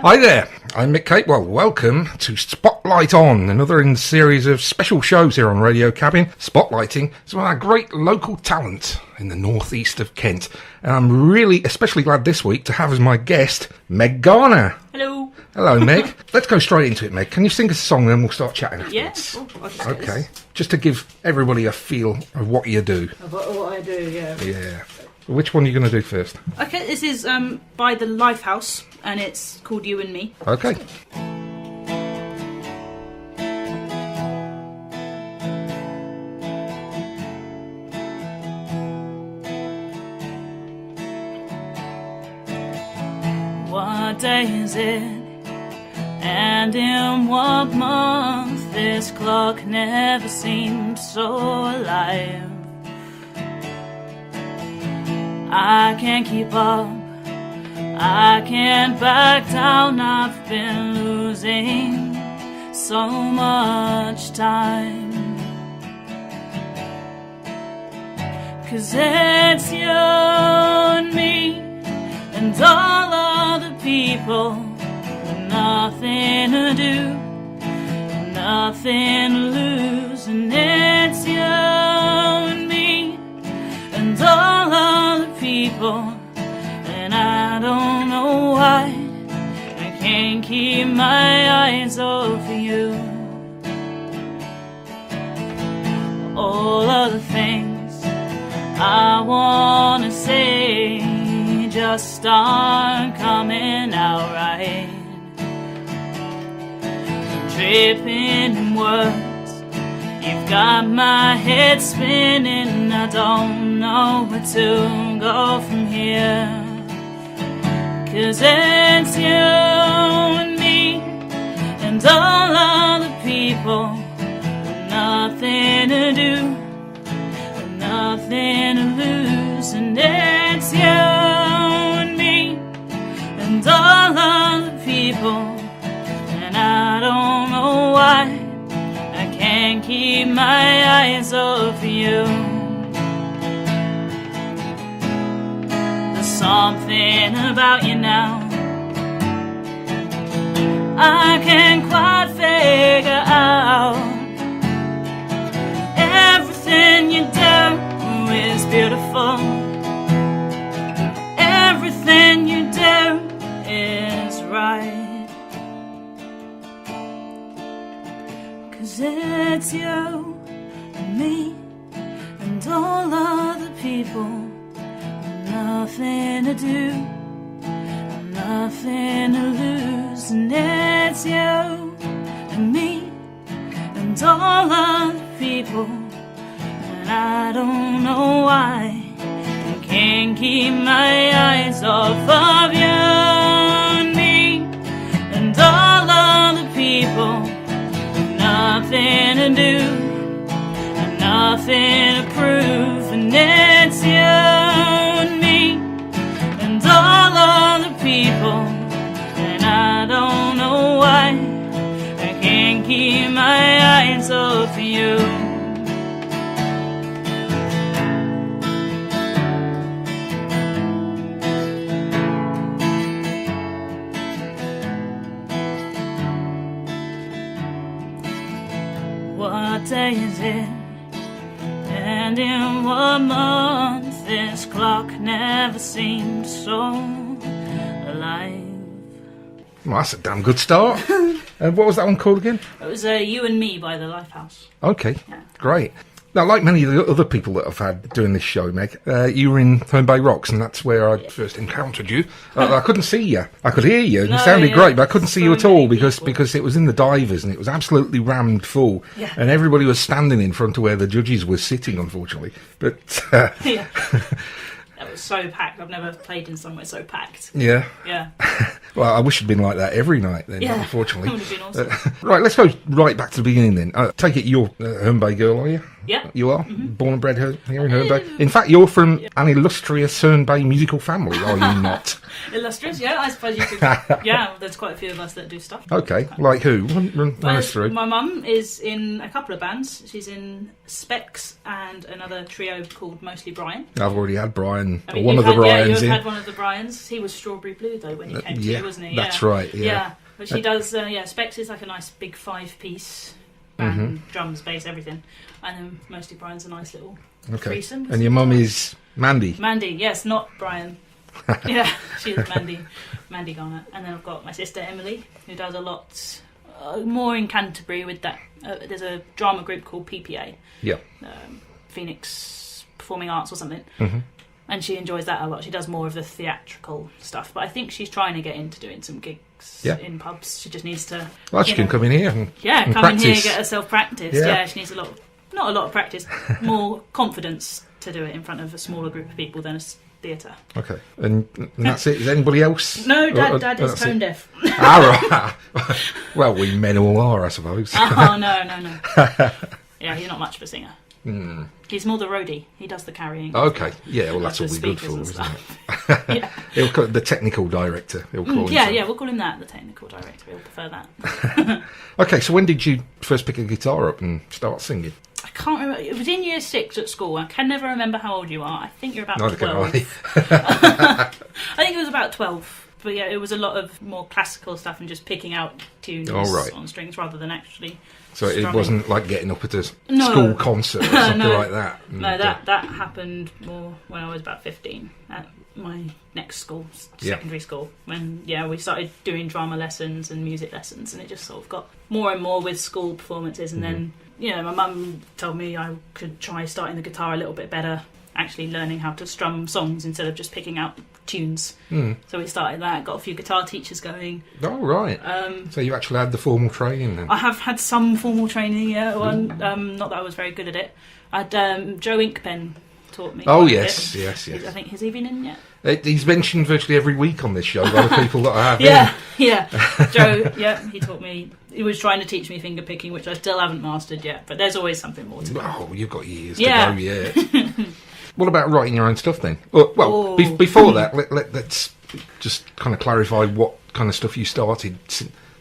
Hi there, I'm Mick Capewell. Welcome to Spotlight On, another in the series of special shows here on Radio Cabin, spotlighting some of our great local talent in the northeast of Kent. And I'm really especially glad this week to have as my guest, Meg Garner. Hello. Hello, Meg. Let's go straight into it, Meg. Can you sing us a song and then we'll start chatting afterwards? Yeah. Oh, Okay. Just to give everybody a feel of what you do. Of what I do, yeah. Yeah. Which one are you going to do first? Okay, this is by the Lifehouse, and it's called You and Me. Okay. What day is it? And in what month? This clock never seemed so alive. I can't keep up, I can't back down. I've been losing so much time. 'Cause it's you and me and all other people with nothing to do, nothing to lose. And it's you and me and all other people, and I don't know why I can't keep my eyes off you. All of the things I wanna say just aren't coming out right. Dripping in words, you've got my head spinning. I don't know where to go from here. 'Cause it's you and me and all other people with nothing to do, with nothing to lose. And it's you and me and all other people, and I don't know why I can't keep my eyes off you. There's something about you now I can't quite figure out. Everything you do is beautiful. Everything you do is right. 'Cause it's you and me and all other people, nothing to do, nothing to lose. And it's you and me and all other people, and I don't know why I can't keep my eyes off of you and me and all other people. Nothing to do, and nothing to prove. And it's you and me and all other people, and I don't know why I can't keep my eyes off you. What day is it? And in what month? This clock never seemed so alive. Well, that's a damn good start. And what was that one called again? It was You and Me by the Lifehouse. Okay, Yeah. great. Now, like many of the other people that I've had doing this show, Meg, you were in Herne Bay Rocks, and that's where I first encountered you. I couldn't see you. I could hear you, and it sounded great, but I couldn't see you at all because it was in the divers, and it was absolutely rammed full. Yeah. And everybody was standing in front of where the judges were sitting, unfortunately. But, Yeah. That was so packed. I've never played in somewhere so packed. yeah. Yeah. Well, I wish it'd been like that every night then, unfortunately. That would have been awesome. Right, let's go right back to the beginning then. Take it you're a Herne Bay girl, are you? Yeah. You are? Born and bred here in Herne Bay? In fact, you're from an illustrious Herne Bay musical family, are you not? Illustrious, yeah, I suppose you could. Yeah, there's quite a few of us that do stuff. Okay, like who? Run us through. My mum is in a couple of bands. She's in Specs and another trio called Mostly Brian. I've already had Brian, I mean, one of the Brians you've in. had one of the Brians. He was Strawberry Blue, though, when he came to you, wasn't he? That's right, yeah. But she does, Specs is like a nice big 5-piece band, drums, bass, everything. And then Mostly Brian's a nice little threesome. And your mum is Mandy? Mandy, yes, not Brian. Yeah, she is Mandy Garner. And then I've got my sister Emily, who does a lot more in Canterbury with that. There's a drama group called PPA. Yeah. Phoenix Performing Arts or something. And she enjoys that a lot. She does more of the theatrical stuff. But I think she's trying to get into doing some gigs in pubs. She just needs to... Well, she can come in here and come practice. in here and get herself practiced. Yeah. Yeah, she needs not a lot of practice, more confidence to do it in front of a smaller group of people than a theatre. Okay. And that's it? Is anybody else? No, Dad is tone deaf. Right. Well, we men all are, I suppose. Oh, no. Yeah, he's not much of a singer. He's more the roadie. He does the carrying. Okay. Yeah, well, that's all we're good for, isn't it? Yeah. He'll call it the technical director. He'll call him. Yeah, we'll call him that, the technical director. He'll prefer that. Okay, so when did you first pick a guitar up and start singing? I can't remember. It was in year 6 at school. I can never remember how old you are. I think you're about 12. I think it was about 12. But yeah, it was a lot of more classical stuff and just picking out tunes on strings rather than actually So strumming. it wasn't like getting up at a school concert or something like that? No, that happened more when I was about 15 at my next school, secondary school, when we started doing drama lessons and music lessons, and it just sort of got more and more with school performances. And then my mum told me I could try starting the guitar a little bit better, actually learning how to strum songs instead of just picking out tunes. So we started that, got a few guitar teachers going. Oh, right. So you actually had the formal training then? I have had some formal training, not that I was very good at it. I had Joe Inkpen taught me. Oh, yes. I think, has he been in yet? He's mentioned virtually every week on this show by the people that I have Yeah. Joe, he taught me. He was trying to teach me finger picking, which I still haven't mastered yet, but there's always something more to do. Oh, you've got years to go yet. What about writing your own stuff then? Before that, let's just kind of clarify what kind of stuff you started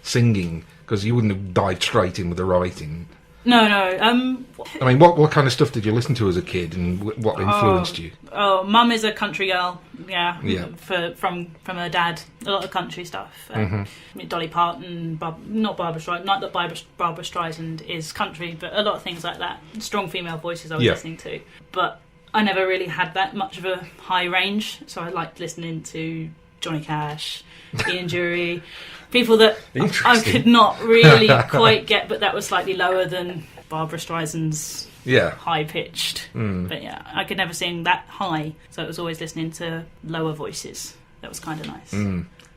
singing, because you wouldn't have dived straight in with the writing. No. I mean, what kind of stuff did you listen to as a kid, and what influenced you? Oh, Mum is a country girl. Yeah. From her dad, a lot of country stuff. Dolly Parton, not Barbara Streisand. Not that Barbara Streisand is country, but a lot of things like that. Strong female voices I was listening to, but I never really had that much of a high range, so I liked listening to Johnny Cash, Ian Dury, people that I could not really quite get, but that was slightly lower than Barbara Streisand's high-pitched. But I could never sing that high, so it was always listening to lower voices. That was kind of nice.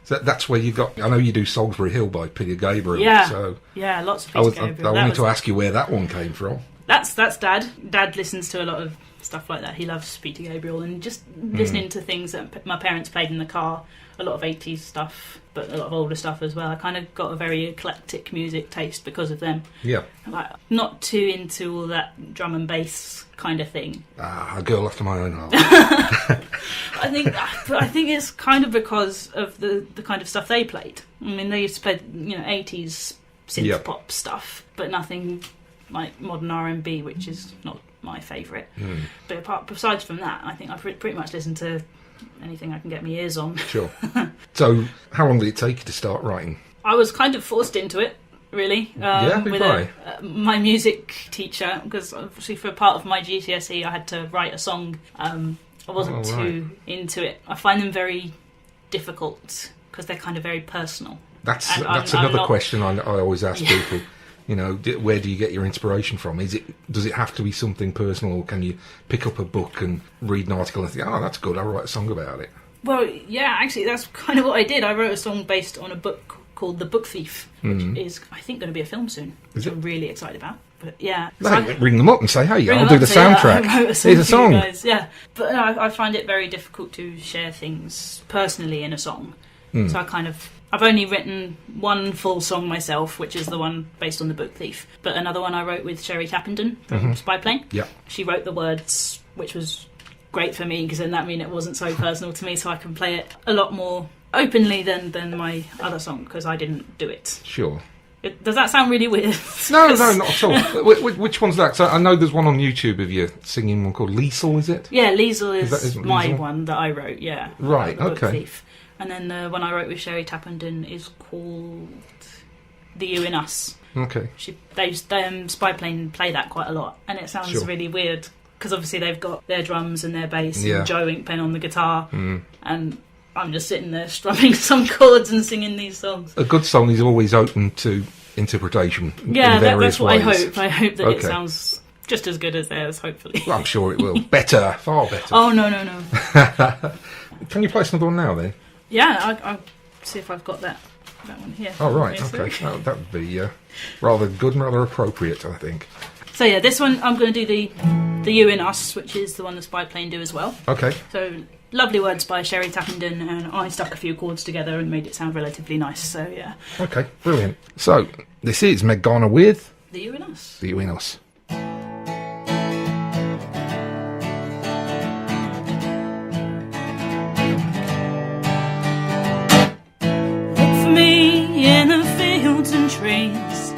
So that's where you got... I know you do Salisbury Hill by Peter Gabriel. Yeah, so lots of Peter Gabriel. I wanted to ask you where that one came from. That's Dad. Dad listens to a lot of stuff like that. He loves Peter Gabriel, and just listening to things that my parents played in the car, a lot of 80s stuff, but a lot of older stuff as well. I kind of got a very eclectic music taste because of them. Yeah. Like, not too into all that drum and bass kind of thing. A girl after my own heart. I think it's kind of because of the kind of stuff they played. I mean, they used to play 80s synth pop stuff, but nothing like modern R&B, which is not my favourite. But besides from that, I think I pretty much listen to anything I can get my ears on. Sure. So how long did it take you to start writing? I was kind of forced into it, really. With my music teacher, because obviously for part of my GCSE I had to write a song. I wasn't too into it. I find them very difficult because they're kind of very personal. That's another question I always ask people. Where do you get your inspiration from? Does it have to be something personal, or can you pick up a book and read an article and think, oh, that's good, I'll write a song about it? Well, yeah, actually, that's kind of what I did. I wrote a song based on a book called The Book Thief, which is, I think, going to be a film soon, which I'm really excited about. But yeah, ring them up and say, hey, I'll do the soundtrack. Here's a song. Guys. Yeah, but I find it very difficult to share things personally in a song. So I kind of I've only written one full song myself, which is the one based on the book Thief. But another one I wrote with Sherry Tappenden from Spy Plane. Yeah. She wrote the words, which was great for me because then that meant it wasn't so personal to me, so I can play it a lot more openly than my other song because I didn't do it. Sure. Does that sound really weird? No, not at all. Which one's that? So I know there's one on YouTube of you singing one called Liesel, is it? Yeah, Liesel is my Liesel? one that I wrote, yeah. Right, the book okay. Thief. And then the one I wrote with Sherry Tappenden is called The You in Us. Okay. Spy Plane play that quite a lot, and it sounds really weird because obviously they've got their drums and their bass and Joe Inkpen on the guitar, and I'm just sitting there strumming some chords and singing these songs. A good song is always open to interpretation. Yeah, in various that's what I ways. hope. I hope that it sounds just as good as theirs, hopefully. Well, I'm sure it will. Better, far better. Oh, no. Can you play us another one now, then? Yeah, I'll see if I've got that one here. Oh, right, okay. That would be rather good and rather appropriate, I think. So, yeah, this one, I'm going to do the You in Us, which is the one the Spy Plane do as well. Okay. So, lovely words by Sherry Tappenden, and I stuck a few chords together and made it sound relatively nice, so, yeah. Okay, brilliant. So, this is Meg Garner with... The You in Us. The You in Us. In the fields and trees,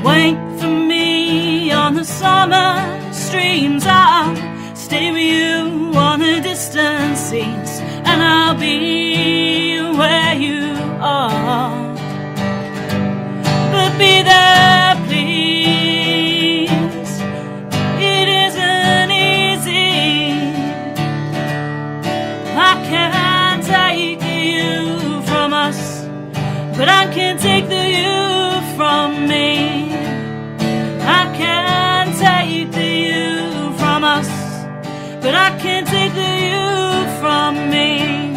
wait for me on the summer streams. I'll stay with you on the distant seas, and I'll be where you are. But be there, please. It isn't easy. I can't take you from us, but I can't take the you from me. I can't take the you from us, but I can't take the you from me.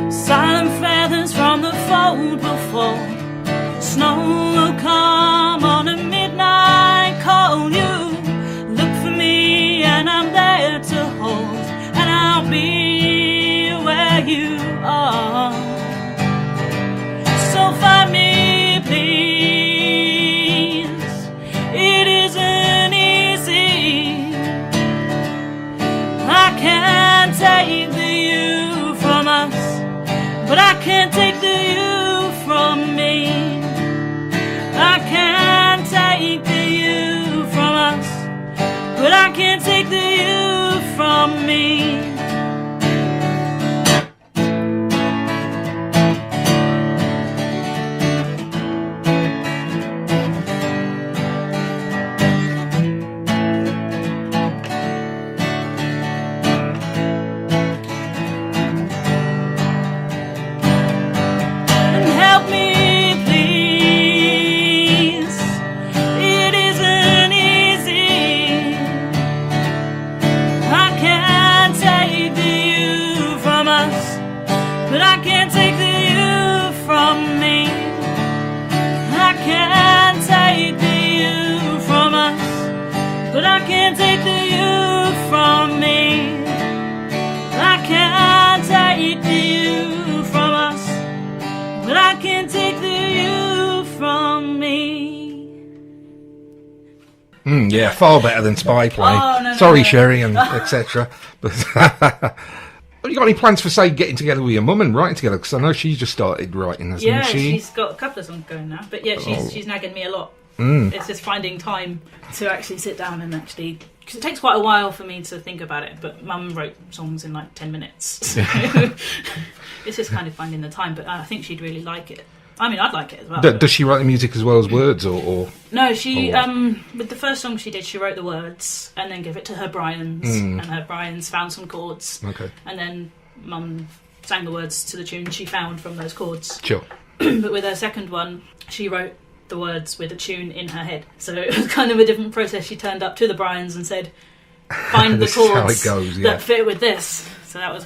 Silent feathers from the fold will fall. Snow will come on a midnight call. You look for me and I'm there to hold, and I'll be where you are. So find me, please. It isn't easy. I can't take the you from us, but I can't take the you from me. I can't take the you from us, but I can't take the you from me. But I can't take the you from me. I can't take the you from us, but I can't take the you from me. Yeah, far better than Spy Plane. Oh, no, Sorry, no. Sherry, and etc. But have you got any plans for, say, getting together with your mum and writing together? Because I know she's just started writing, hasn't Yeah, she? she's got a couple of songs going now. But yeah, she's nagging me a lot. It's just finding time to actually sit down and actually... Because it takes quite a while for me to think about it, but Mum wrote songs in like 10 minutes. So it's just kind of finding the time, but I think she'd really like it. I mean, I'd like it as well. Does she write the music as well as words, or...? No, she... with the first song she did, she wrote the words and then gave it to her Brians, and her Brians found some chords. Okay. And then Mum sang the words to the tune she found from those chords. Sure. But with her second one, she wrote the words with a tune in her head. So it was kind of a different process. She turned up to the Brians and said, find the This is how chords it goes, yeah. that fit with this. So that was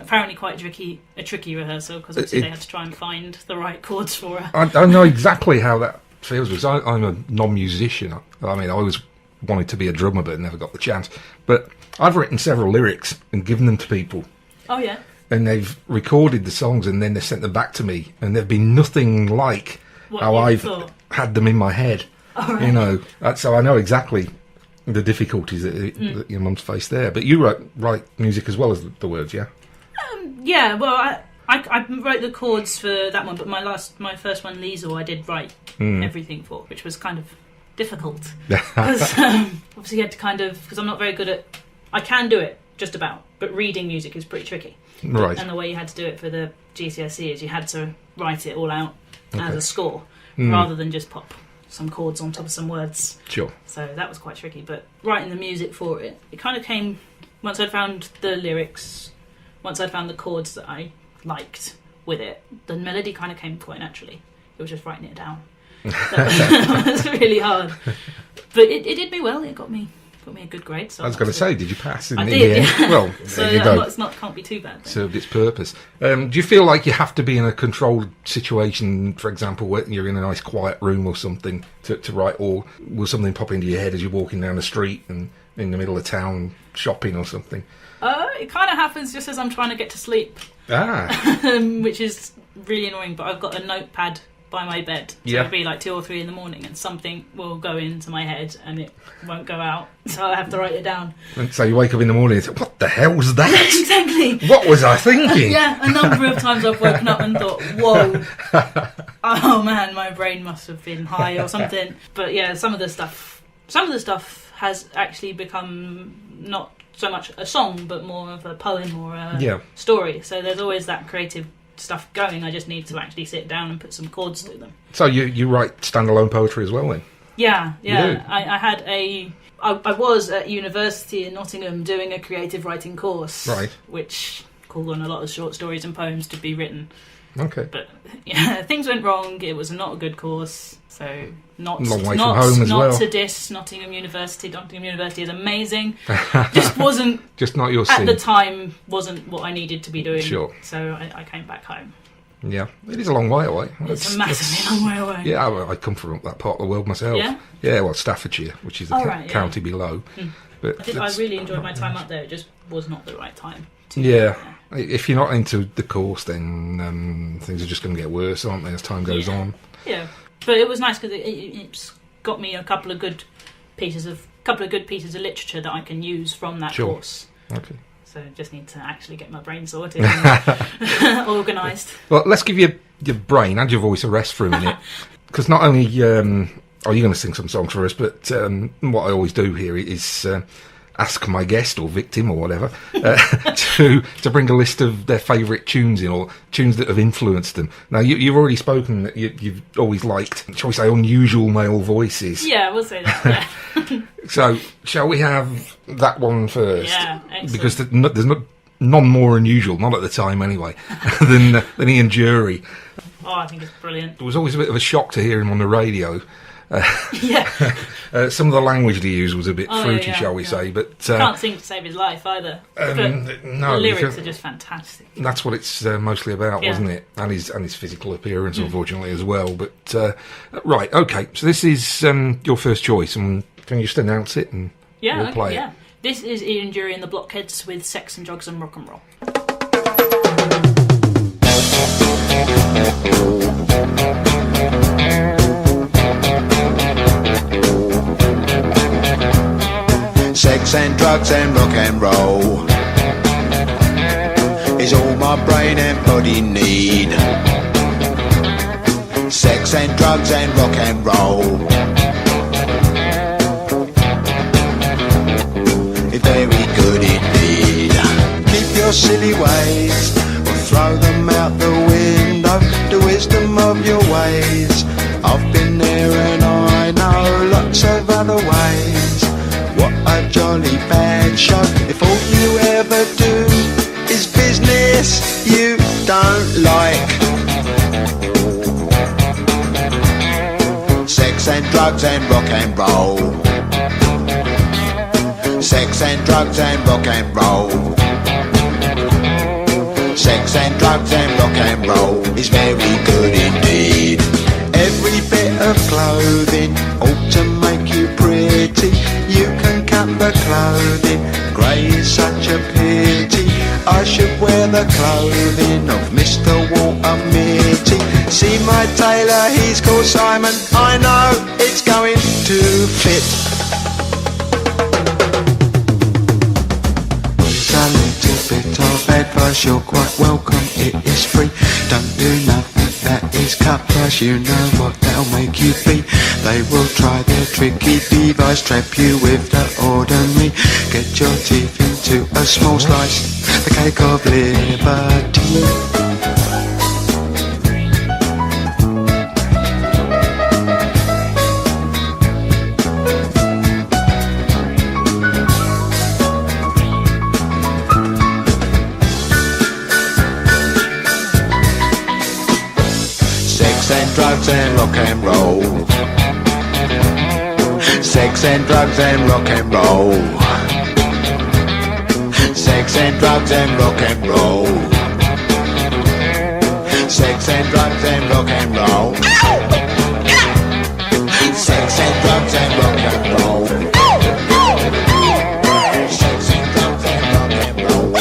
apparently quite a tricky rehearsal, because obviously they had to try and find the right chords for her. I know exactly how that feels, because I'm a non-musician. I mean, I always wanted to be a drummer but never got the chance. But I've written several lyrics and given them to people. Oh, yeah. and they've recorded the songs and then they sent them back to me, and they've been nothing like how I've had them in my head. Right. You know, so I know exactly the difficulties that your mum's faced there. But you write music as well as the words, yeah? Yeah, well, I wrote the chords for that one, but my first one, Liesel, I did write everything for, which was kind of difficult. Because obviously you had to because I'm not very good at, I can do it, just about, but reading music is pretty tricky. Right. And the way you had to do it for the GCSE is you had to write it all out as a score, rather than just pop some chords on top of some words. Sure. So that was quite tricky, but writing the music for it kind of came once I'd found the lyrics, once I'd found the chords that I liked with it. The melody kind of came quite naturally. It was just writing it down. That was really hard, but it did me well. It got me a good grade. So I was going to say, did you pass? I did. Yeah. Well, so there you go. It's can't be too bad. Then. Served its purpose. Do you feel like you have to be in a controlled situation, for example, when you're in a nice quiet room or something to write, or will something pop into your head as you're walking down the street and in the middle of town shopping or something? It kind of happens just as I'm trying to get to sleep. Which is really annoying, but I've got a notepad by my bed, so it'll be like 2 or 3 in the morning and something will go into my head and it won't go out, so I have to write it down. And so you wake up in the morning and say, what the hell was that? Exactly. What was I thinking? Yeah, a number of times I've woken up and thought, whoa, oh man, my brain must have been high or something. But yeah, some of the stuff has actually become not so much a song but more of a poem or a story, so there's always that creative stuff going. I just need to actually sit down and put some chords to them. So you write standalone poetry as well then? Yeah. I was at university in Nottingham doing a creative writing course, right, which called on a lot of short stories and poems to be written. Okay. But yeah, things went wrong. It was not a good course. So not long way from home as well. To diss Nottingham University. Nottingham University is amazing. Just wasn't just not your at scene. the time. Wasn't what I needed to be doing. Sure. So I came back home. Yeah, it is a long way away. It's a massively long way away. Yeah, I come from that part of the world myself. Yeah? Yeah, well, Staffordshire, which is the county below. But I really enjoyed my time up there. It just was not the right time. If you're not into the course, then things are just going to get worse, aren't they, as time goes on? Yeah, but it was nice because it's got me a couple of good pieces of literature that I can use from that course. Okay. So just need to actually get my brain sorted and organised. Well, let's give your brain and your voice a rest for a minute, because not only are you going to sing some songs for us, but what I always do here is ask my guest or victim or whatever to bring a list of their favourite tunes in, or tunes that have influenced them. Now, you've already spoken that you've always liked, shall we say, unusual male voices. Yeah, we'll say that, yeah. So, shall we have that one first? Yeah, excellent. Because there's none more unusual, not at the time anyway, than Ian Jury. Oh, I think it's brilliant. It was always a bit of a shock to hear him on the radio. Some of the language he used was a bit fruity, shall we say, but can't sing to save his life either. No, the lyrics are just fantastic. That's what it's mostly about, wasn't it? And his physical appearance, unfortunately, as well. But right, okay. So this is your first choice, and can you just announce it and we'll play it? This is Ian Jury and the Blockheads with Sex and Drugs and Rock and Roll. Sex and drugs and rock and roll is all my brain and body need. Sex and drugs and rock and roll, it's very good indeed. Keep your silly ways or throw them out the window. The wisdom of your ways, I've been there and I know lots of other ways. What a jolly bad show if all you ever do is business you don't like. Sex and drugs and rock and roll. Sex and drugs and rock and roll. Sex and drugs and rock and roll is very good indeed. Every bit of clothing ought to make you pretty. You can cut the clothing, grey is such a pity. I should wear the clothing of Mr. Walter Mitty. See my tailor, he's called Simon. I know it's going to fit. Here's a little bit of advice, you're quite welcome, it is free. Don't do nothing that is cut price, you know what that'll make you be. They will try their tricky device, trap you with the ordinary. Get your teeth into a small slice, the cake of liberty. Drugs and rock and roll. Sex and drugs and rock and roll. Sex and drugs and rock and roll. Sex and drugs and rock and roll. Sex and drugs and rock and roll. Sex and drugs and rock and roll.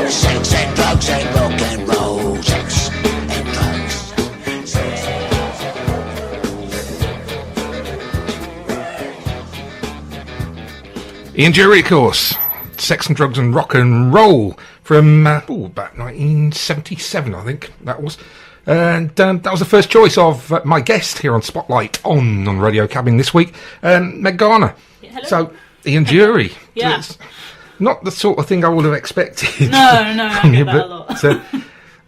Sex and drugs and rock and roll. Ian Jury, of course. Sex and Drugs and Rock and Roll from about 1977, I think that was. And that was the first choice of my guest here on Spotlight on Radio Cabin this week, Meg Garner. Yeah, hello. So, Ian Jury. Yeah. It's not the sort of thing I would have expected. No, I get that a lot.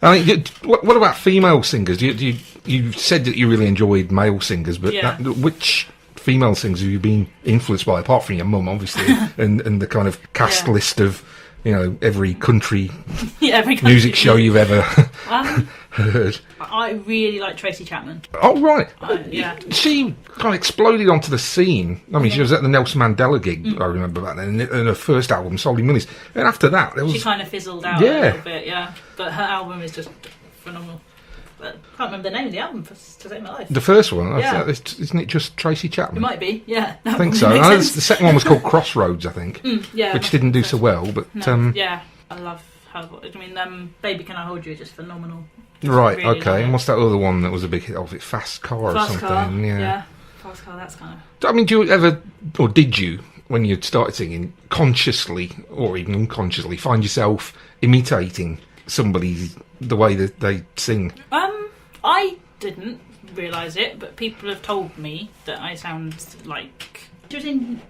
I mean, what about female singers? You said that you really enjoyed male singers, but Yeah. which female singers have you been influenced by, apart from your mum, obviously, and the kind of cast Yeah. list of, every country Every country. music show you've ever heard? I really like Tracy Chapman. Oh, right. Yeah. She kind of exploded onto the scene. I mean, she was at the Nelson Mandela gig, I remember back then, and her first album, Solid Millies. And after that, there was... She kind of fizzled out a little bit, yeah. But her album is just phenomenal. But I can't remember the name of the album to save my life. The first one, Yeah. Isn't it just Tracy Chapman? It might be, yeah. I think so. Makes The sense. second one was called Crossroads, I think, Yeah. which didn't do so well. But No, yeah, I love her voice. I mean, Baby Can I Hold You is just phenomenal. right, really okay. love And it. what's that other one that was a big hit of it? Fast Car or Fast something? Car, Yeah. Fast Car, that's kind of... I mean, do you ever, or did you, when you started singing, consciously or even unconsciously, find yourself imitating somebody the way that they sing? I didn't realise it, but people have told me that I sound like... She was in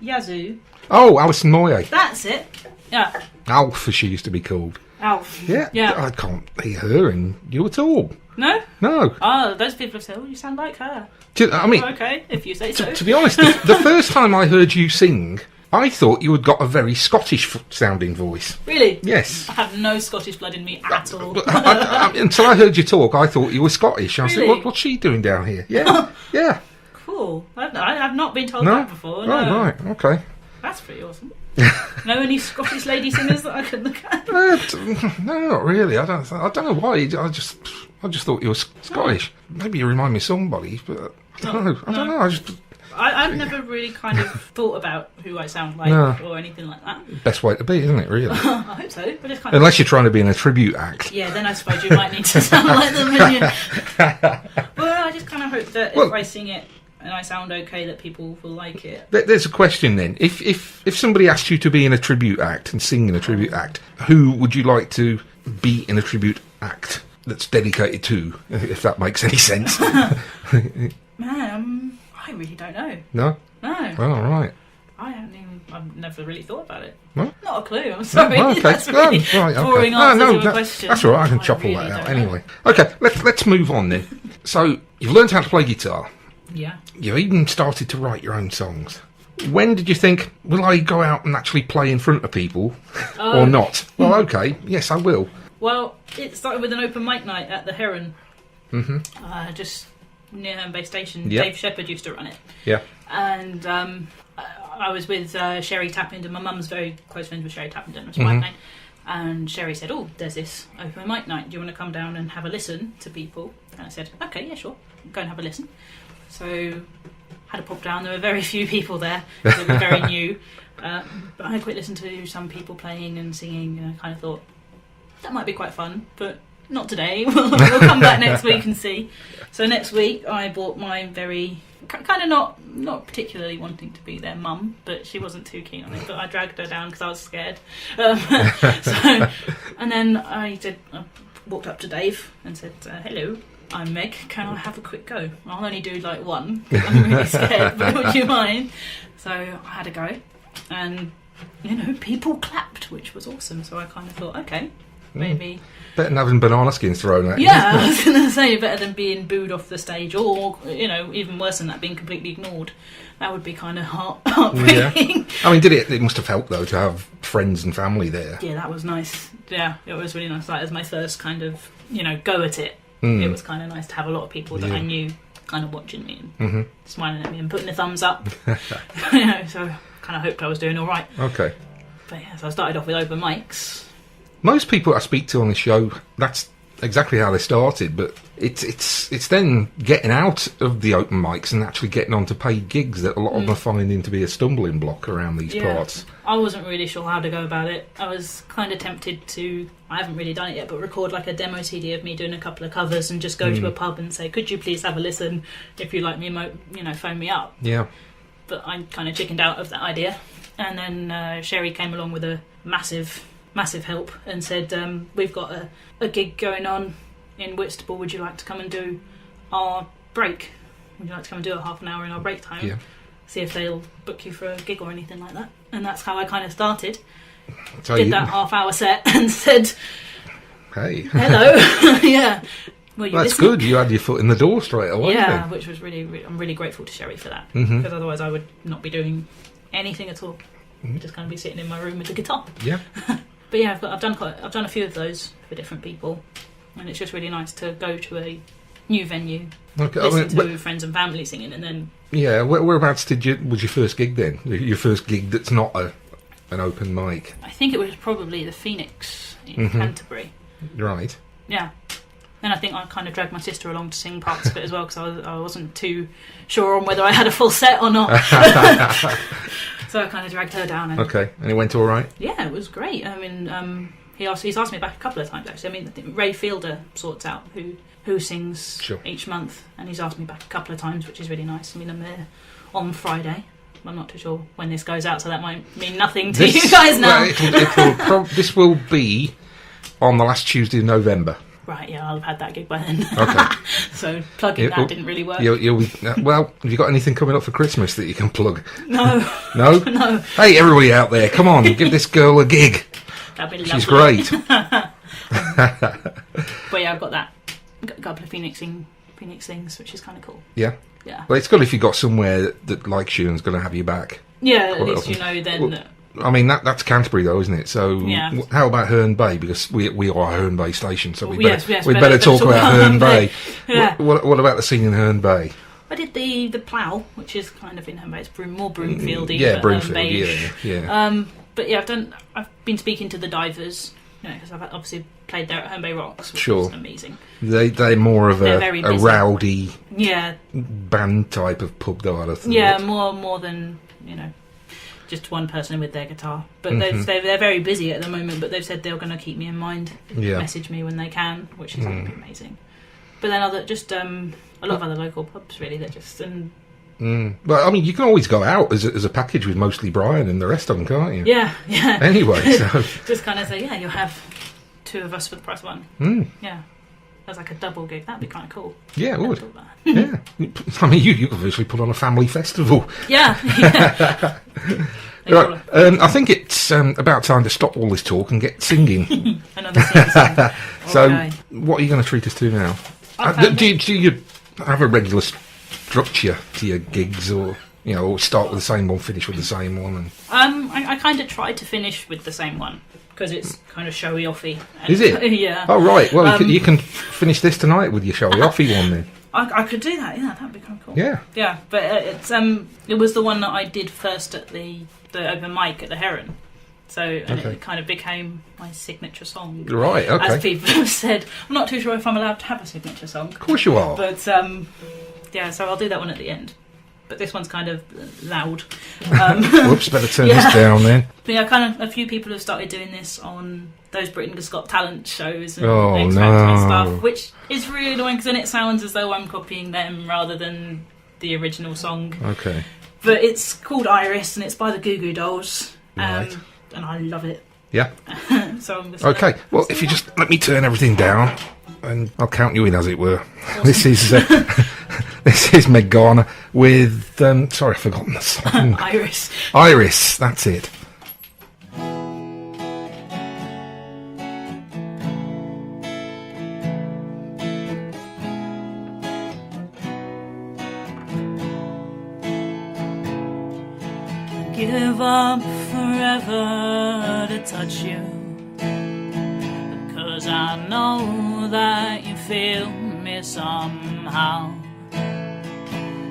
Yazoo. Oh, Alison Moyet. That's it. Yeah. Alf, as she used to be called. Alf. Yeah. Yeah. I can't hear her in you at all. No? No. Oh, those people have said, you sound like her. I mean, Okay, if you say so. to be honest, the first time I heard you sing, I thought you had got a very Scottish-sounding voice. Really? Yes. I have no Scottish blood in me at all. But until I heard you talk, I thought you were Scottish. I said, Really? what's she doing down here? Yeah, yeah. Cool. I've not been told No? that before. No. Oh, right, okay. That's pretty awesome. Know any Scottish lady singers that I could look at? No, not really. I don't know why. I just thought you were Scottish. Maybe you remind me of somebody, but I don't know. I don't know. I've never really kind of thought about who I sound like No. or anything like that. Best way to be, isn't it? Really. I hope so. But it's kind Unless you're trying to be in a tribute act. yeah, then I suppose you might need to sound like them. When you... Well, I just kind of hope that if I sing it and I sound okay, that people will like it. There's a question then. If somebody asked you to be in a tribute act and sing in a tribute act, who would you like to be in a tribute act that's dedicated to? If that makes any sense. Man, I really don't know. No. No, Oh, right. I've never really thought about it. No? Not a clue. I'm sorry. Oh, okay. That's really right, okay. boring answer to a question. That's all right. I can chop really all that out don't know. anyway. Okay, let's move on then. So you've learned how to play guitar. Yeah. You've even started to write your own songs. When did you think, will I go out and actually play in front of people or not? Well, okay, yes, I will. Well, it started with an open mic night at the Herne. Mm-hmm. Just near Herne Bay Station. Yep. Dave Shepherd used to run it. Yeah. And I was with Sherry Tappington. My mum's very close friends with Sherry Tappington, that's my name. And Sherry said, oh, there's this open mic night. Do you want to come down and have a listen to people? And I said, okay, yeah, sure. Go and have a listen. So had a pop down. There were very few people there. They were very new. But I had a quick listen to some people playing and singing, and I kind of thought, that might be quite fun, but not today. We'll come back next week and see. So next week I bought my very... kind of not particularly wanting to be their mum, but she wasn't too keen on it, but I dragged her down because I was scared. And then I walked up to Dave and said, hello, I'm Meg, can I have a quick go? I'll only do like one because I'm really scared, but would you mind? So I had a go, and people clapped, which was awesome. So I kind of thought, okay, maybe... Better than having banana skins thrown at you. Yeah, I was going to say, better than being booed off the stage, or, even worse than that, being completely ignored. That would be kind of heartbreaking. Yeah. I mean, it must have helped, though, to have friends and family there. Yeah, that was nice. Yeah, it was really nice. Like, as my first kind of, go at it, it was kind of nice to have a lot of people that I knew kind of watching me and smiling at me and putting a thumbs up. So kind of hoped I was doing all right. Okay. But yeah, so I started off with open mics. Most people I speak to on the show, that's exactly how they started, but it's then getting out of the open mics and actually getting onto paid gigs that a lot of them are finding to be a stumbling block around these parts. I wasn't really sure how to go about it. I was kind of tempted to, I haven't really done it yet, but record like a demo CD of me doing a couple of covers and just go to a pub and say, could you please have a listen? If you like me, phone me up. Yeah. But I kind of chickened out of that idea. And then Sherry came along with a massive help and said, we've got a gig going on in Whitstable, would you like to come and do our break? Would you like to come and do a half an hour in our break time? Yeah. See if they'll book you for a gig or anything like that. And that's how I kind of started. Did that half-hour set and said, hey. Hello. Yeah. Well, that's listening? Good. You had your foot in the door straight away. Yeah, then. Which was really, I'm really grateful to Sherry for that. Because otherwise I would not be doing anything at all. I'd just kind of be sitting in my room with the guitar. Yeah. But yeah, I've done a few of those for different people, and it's just really nice to go to a new venue, listen to friends and family singing, and then whereabouts was your first gig then? Your first gig that's not an open mic? I think it was probably the Phoenix in Canterbury. Right. Yeah. And I think I kind of dragged my sister along to sing parts of it as well, because I wasn't too sure on whether I had a full set or not. So I kind of dragged her down. And it went all right? Yeah, it was great. I mean, he's asked me back a couple of times, actually. I mean, I think Ray Fielder sorts out who sings each month, and he's asked me back a couple of times, which is really nice. I mean, I'm there on Friday. I'm not too sure when this goes out, so that might mean nothing to you guys now. This will be on the last Tuesday of November. Right, yeah, I'll have had that gig by then. Okay. So plugging that didn't really work. Well, have you got anything coming up for Christmas that you can plug? No. No? No. Hey, everybody out there, come on, give this girl a gig. That'd be lovely. She's great. But yeah, I've got that. Got a couple of Phoenix things, which is kind of cool. Yeah? Yeah. Well, it's good if you've got somewhere that likes you and is going to have you back. Yeah, at least then... Well, I mean, that's Canterbury, though, isn't it? So, how about Herne Bay? Because we are a Herne Bay station, so we better talk about Herne Bay. Yeah. What about the scene in Herne Bay? I did the Plough, which is kind of in Herne Bay. It's more Broomfieldy. Yeah, Broomfield. Yeah. But yeah, I've been speaking to the divers, because I've obviously played there at Herne Bay Rocks, which is amazing. They're more of a rowdy, band type of pub, though. I think. Yeah, more than just one person with their guitar, but they're very busy at the moment. But they've said they're going to keep me in mind, message me when they can, which is going to be amazing. But then a lot of other local pubs really that just Well, I mean, you can always go out as a package with mostly Brian and the rest of them, can't you? Yeah. Anyway, so just kind of say, you'll have two of us for the price of one. Yeah. As like a double gig, that'd be kind of cool. Yeah, it would. Yeah, I mean, you could virtually put on a family festival. Yeah. Right, I think it's about time to stop all this talk and get singing. Another song. So, what are you going to treat us to now? Do you have a regular structure to your gigs, or start with the same one, finish with the same one? I kind of try to finish with the same one. because it's kind of showy-offy. Is it? Yeah. Oh, right. Well, you can finish this tonight with your showy-offy one then. I could do that. Yeah, that'd be kind of cool. Yeah. Yeah, but it was the one that I did first at the open mic at the Herne. So it kind of became my signature song. Right, okay. As people have said. I'm not too sure if I'm allowed to have a signature song. Of course you are. But, yeah, so I'll do that one at the end. But this one's kind of loud. Whoops, better turn this down then. But yeah, kind of a few people have started doing this on those Britain's Got Talent shows and Oh, X Factor and no. stuff, which is really annoying because then it sounds as though I'm copying them rather than the original song. Okay. But it's called Iris and it's by the Goo Goo Dolls. Right. And I love it. Yeah. So I'm just Okay. Well, if you just let me turn everything down, and I'll count you in, as it were. This is this is Meg Garner with sorry, I've forgotten the song. Iris. Iris. That's it. Give up forever to touch you, because I know that you feel me somehow.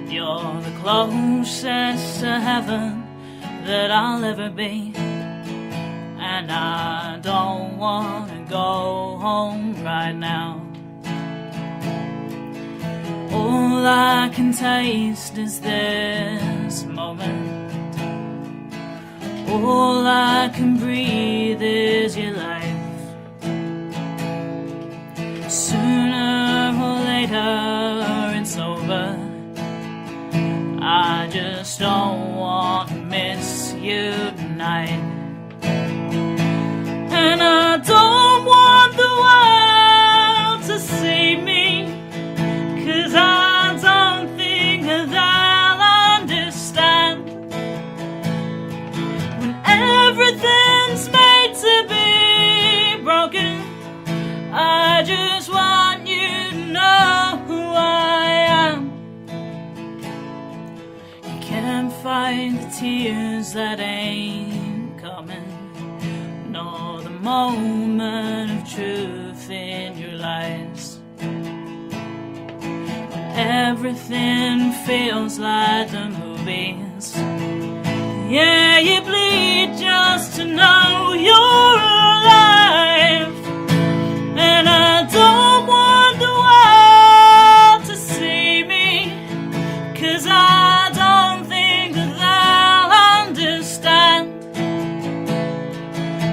You're the closest to heaven that I'll ever be, and I don't want to go home right now. All I can taste is this moment. All I can breathe is your life. Sooner or later it's over. I just don't want to miss you tonight. And I don't want the world to see me, 'cause I don't think they'll understand. Everything's made to be broken. I just want you to know who I am. You can't fight the tears that ain't coming, nor the moment of truth in your lies. Everything feels like the movies. Yeah, you bleed just to know you're alive. And I don't want the world to see me, 'cause I don't think that they'll understand.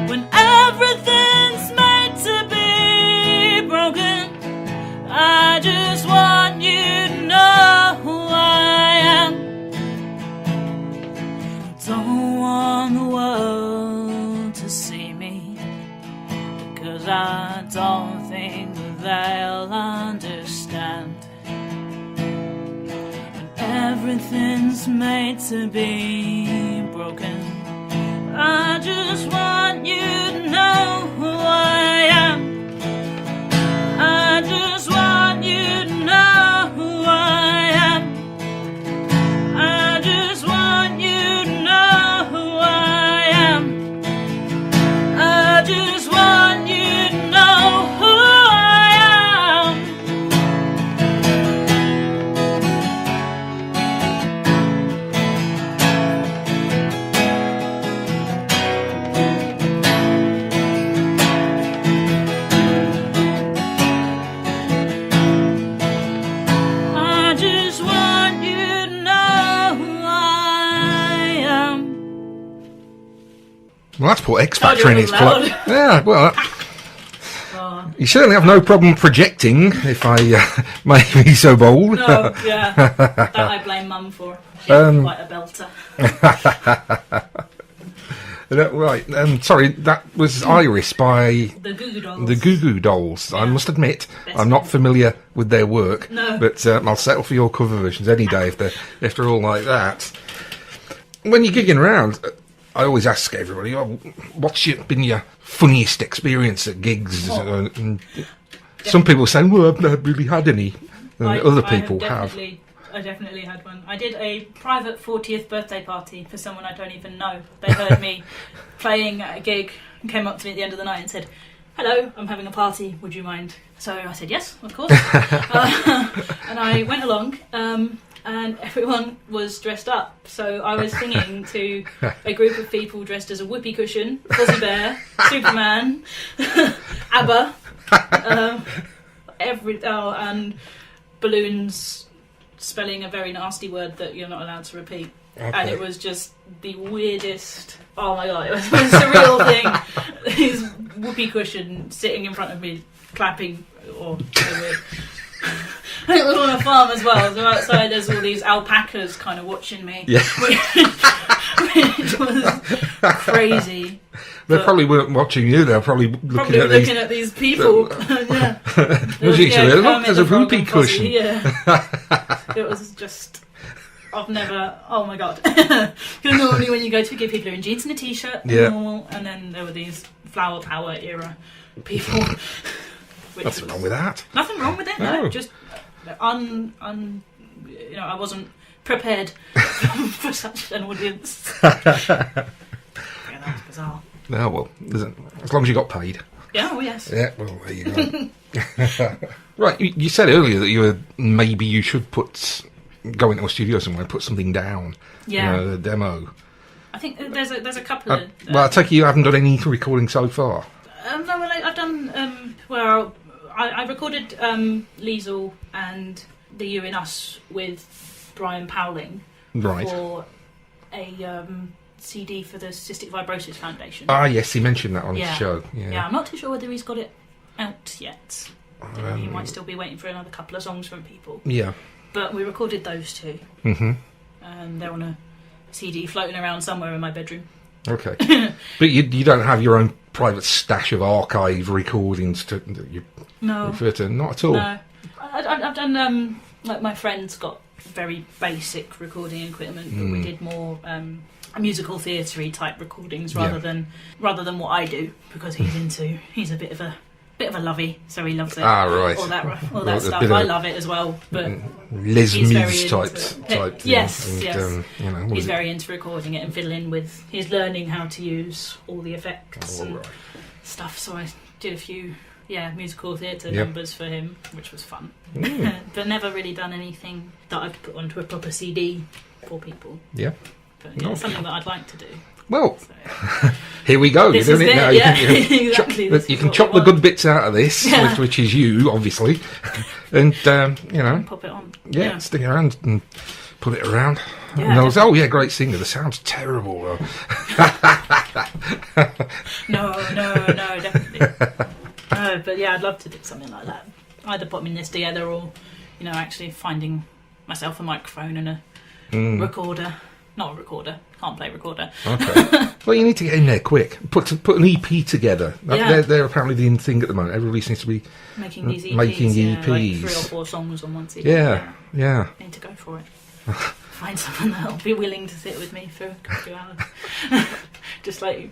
When everything's made to be broken, I just want you to know who I am. Don't want the world to see me, because I don't think they'll understand. When everything's made to be broken, I just want you to know who I am. I just want you to know who I am. I just want you to know who I am. I just want you to know who I am. I just want you to know who I am. Well, that's put X Factor in it its was place. loud. Yeah, well, you certainly have no problem projecting, if I may be so bold. No, yeah. That I blame Mum for. She's quite a belter. Right, sorry, that was Iris by The Goo Goo Dolls. the Goo Goo Dolls. I Yeah. must admit, Best I'm not friend. familiar with their work, No. but I'll settle for your cover versions any day if they're all like that. When you're gigging around, I always ask everybody, what's been your funniest experience at gigs? And some people say, well, I've not really had any, and other people I have. definitely I definitely had one. I did a private 40th birthday party for someone I don't even know. They heard me playing at a gig and came up to me at the end of the night and said, "Hello, I'm having a party, would you mind?" So I said, yes, of course. And I went along, and everyone was dressed up. So I was singing to a group of people dressed as a whoopee cushion, Fuzzy Bear, Superman, ABBA, and balloons spelling a very nasty word that you're not allowed to repeat. Okay. And it was just the weirdest. Oh my god, it was a surreal thing. This whoopee cushion sitting in front of me, clapping, or so weird. And it was on a farm as well. So outside, there's all these alpacas kind of watching me. Yeah. Which was crazy. They probably weren't watching you. They're probably looking at these people. Yeah. There's a whoopee cushion. Yeah. It was just. I've never. Oh my god! Because normally when you go to a gig, people are in jeans and a t-shirt, normal, and then there were these flower power era people. Nothing wrong with that. Nothing wrong with it. No, just I wasn't prepared for such an audience. That was bizarre. No, well, as long as you got paid. Yeah. Oh yes. Yeah. Well, there you go. Right. You said earlier that maybe you should go into a studio somewhere and put something down. Yeah. A demo. I think there's a couple of. Well, I take it you haven't done any recording so far. No, well, I've done. I recorded Liesl and the You in Us with Brian Powling for a CD for the Cystic Fibrosis Foundation. Ah, yes, he mentioned that on his show. Yeah, I'm not too sure whether he's got it out yet. He might still be waiting for another couple of songs from people. Yeah. But we recorded those two. Mm-hmm. And they're on a CD floating around somewhere in my bedroom. Okay. But you don't have your own private stash of archive recordings that you refer to? Not at all? No. I've done, like my friend's got very basic recording equipment, but we did more musical theatre-y type recordings rather than what I do, because he's a bit of a lovey, so he loves it. Ah, right. All that stuff. I love it as well, but Les Mis type. Yes. He's He's very into recording it and fiddling with. He's learning how to use all the effects and stuff. So I did a few musical theatre numbers for him, which was fun. But never really done anything that I could put onto a proper CD for people. Yeah. But it's something that I'd like to do. Well, here we go. You're doing it now. Exactly. You can chop the good bits out of this, which is you, obviously, and and pop it on. Yeah, stick it around and put it around. Yeah, and I was, great singer. The sound's terrible. No, definitely. No, but I'd love to do something like that. Either putting this together or, actually finding myself a microphone and a recorder. Not a recorder. Can't play recorder. Okay. Well, you need to get in there quick. Put an EP together. They're apparently the in thing at the moment. Everybody seems to be making these EPs. Making EPs. Like 3 or 4 songs on one CD. Yeah. I need to go for it. Find someone that'll be willing to sit with me for a few hours. Just like you.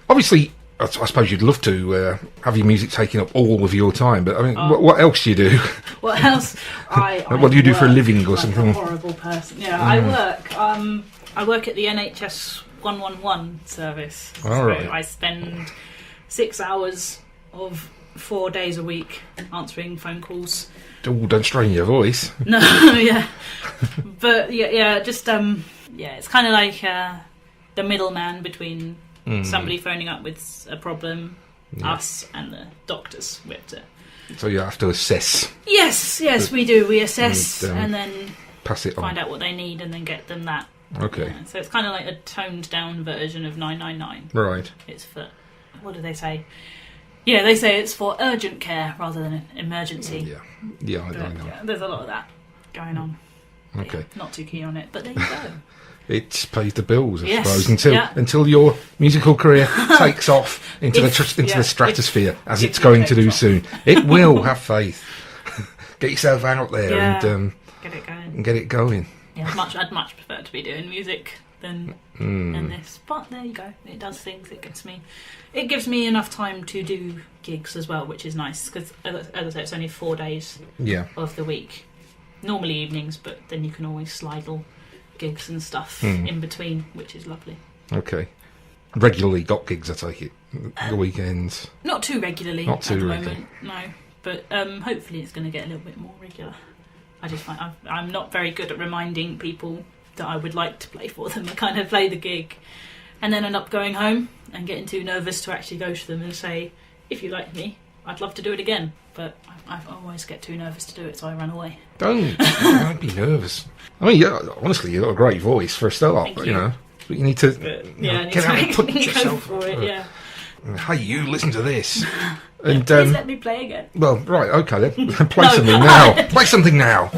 Obviously, I suppose you'd love to have your music taking up all of your time, but I mean, what else do you do? What else? What do you do for a living or something? A horrible person. Yeah, I work at the NHS 111 service. Right. I spend 6 hours of 4 days a week answering phone calls. Oh, don't strain your voice. No, but just it's kind of like the middleman between somebody phoning up with a problem, us, and the doctors. We have to. So you have to assess. Yes, we do. We assess and then pass it on. Find out what they need and then get them that. Okay. So it's kind of like a toned down version of 999. Right. It's for, what do they say? Yeah, they say it's for urgent care rather than an emergency. Yeah, I know. There's a lot of that going on. Okay. Not too keen on it, but there you go. It pays the bills, I suppose, until your musical career takes off into the stratosphere, as it's going to do soon. It will. Have faith. Get yourself out there and get it going. Yeah, I'd much prefer to be doing music than this, but there you go. It does things. It gives me enough time to do gigs as well, which is nice because, as I say, it's only 4 days of the week. Normally evenings, but then you can always slide little gigs and stuff in between, which is lovely. Okay. Regularly got gigs, I take it, the weekends? Not too regularly Not too at the regularly. moment, no. But hopefully it's going to get a little bit more regular. I just find I'm not very good at reminding people that I would like to play for them. I kind of play the gig and then end up going home and getting too nervous to actually go to them and say, if you like me, I'd love to do it again. But I always get too nervous to do it, so I run away. Don't be nervous. I mean, honestly, you've got a great voice for a start, Thank but, you. But you need to Get out and put go yourself... for it, yeah. Hey, you, listen to this. And Please let me play again. well, right, okay, then. Play No. something now. Play something now.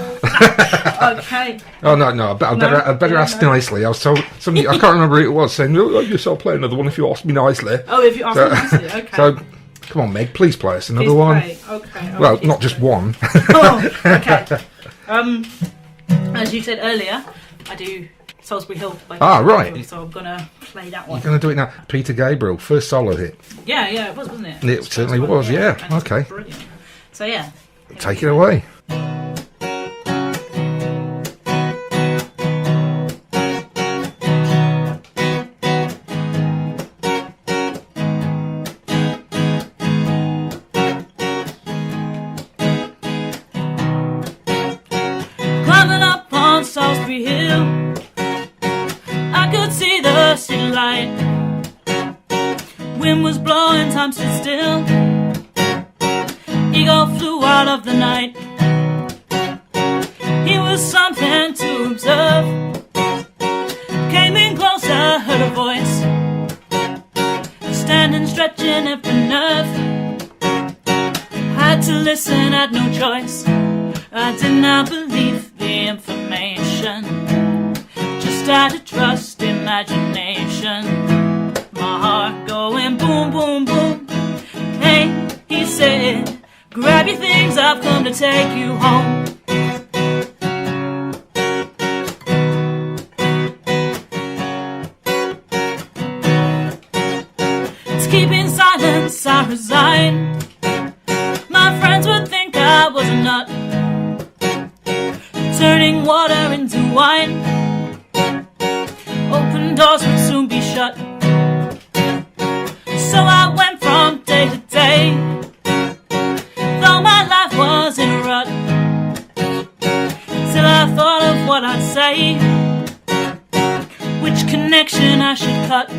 Okay. Oh no, I better ask nicely. I was told somebody, I can't remember who it was, saying, "Oh, yes, I'll play another one if you ask me nicely." Oh, if you ask me nicely, okay. So, come on, Meg, please play us another Please one. play. Okay. Well, not just one. Oh, okay. As you said earlier, I do Salisbury Hill. By Ah, Peter right. Gabriel, so I'm gonna play that one. You're going to do it now. Peter Gabriel, first solo hit. Yeah, it was, wasn't it? It certainly First one, was, yeah. And it's Okay. Brilliant. So yeah. Take it away. Climbing up on Salisbury Hill, I could see the city light. Wind was blowing, time stood still. Eagle flew out of the night. He was something to observe. Came in closer, heard a voice, standing, stretching every nerve. Had to listen, had no choice. I did not believe the information, just had to trust imagination. My heart going boom, boom, boom. Hey, he said, grab your things, I've come to take you home. To keep in silence, I resigned. My friends would think I was a nut, turning water into wine. Open doors would soon be shut. So I went from day to day, though my life was in a rut, till I thought of what I'd say, which connection I should cut.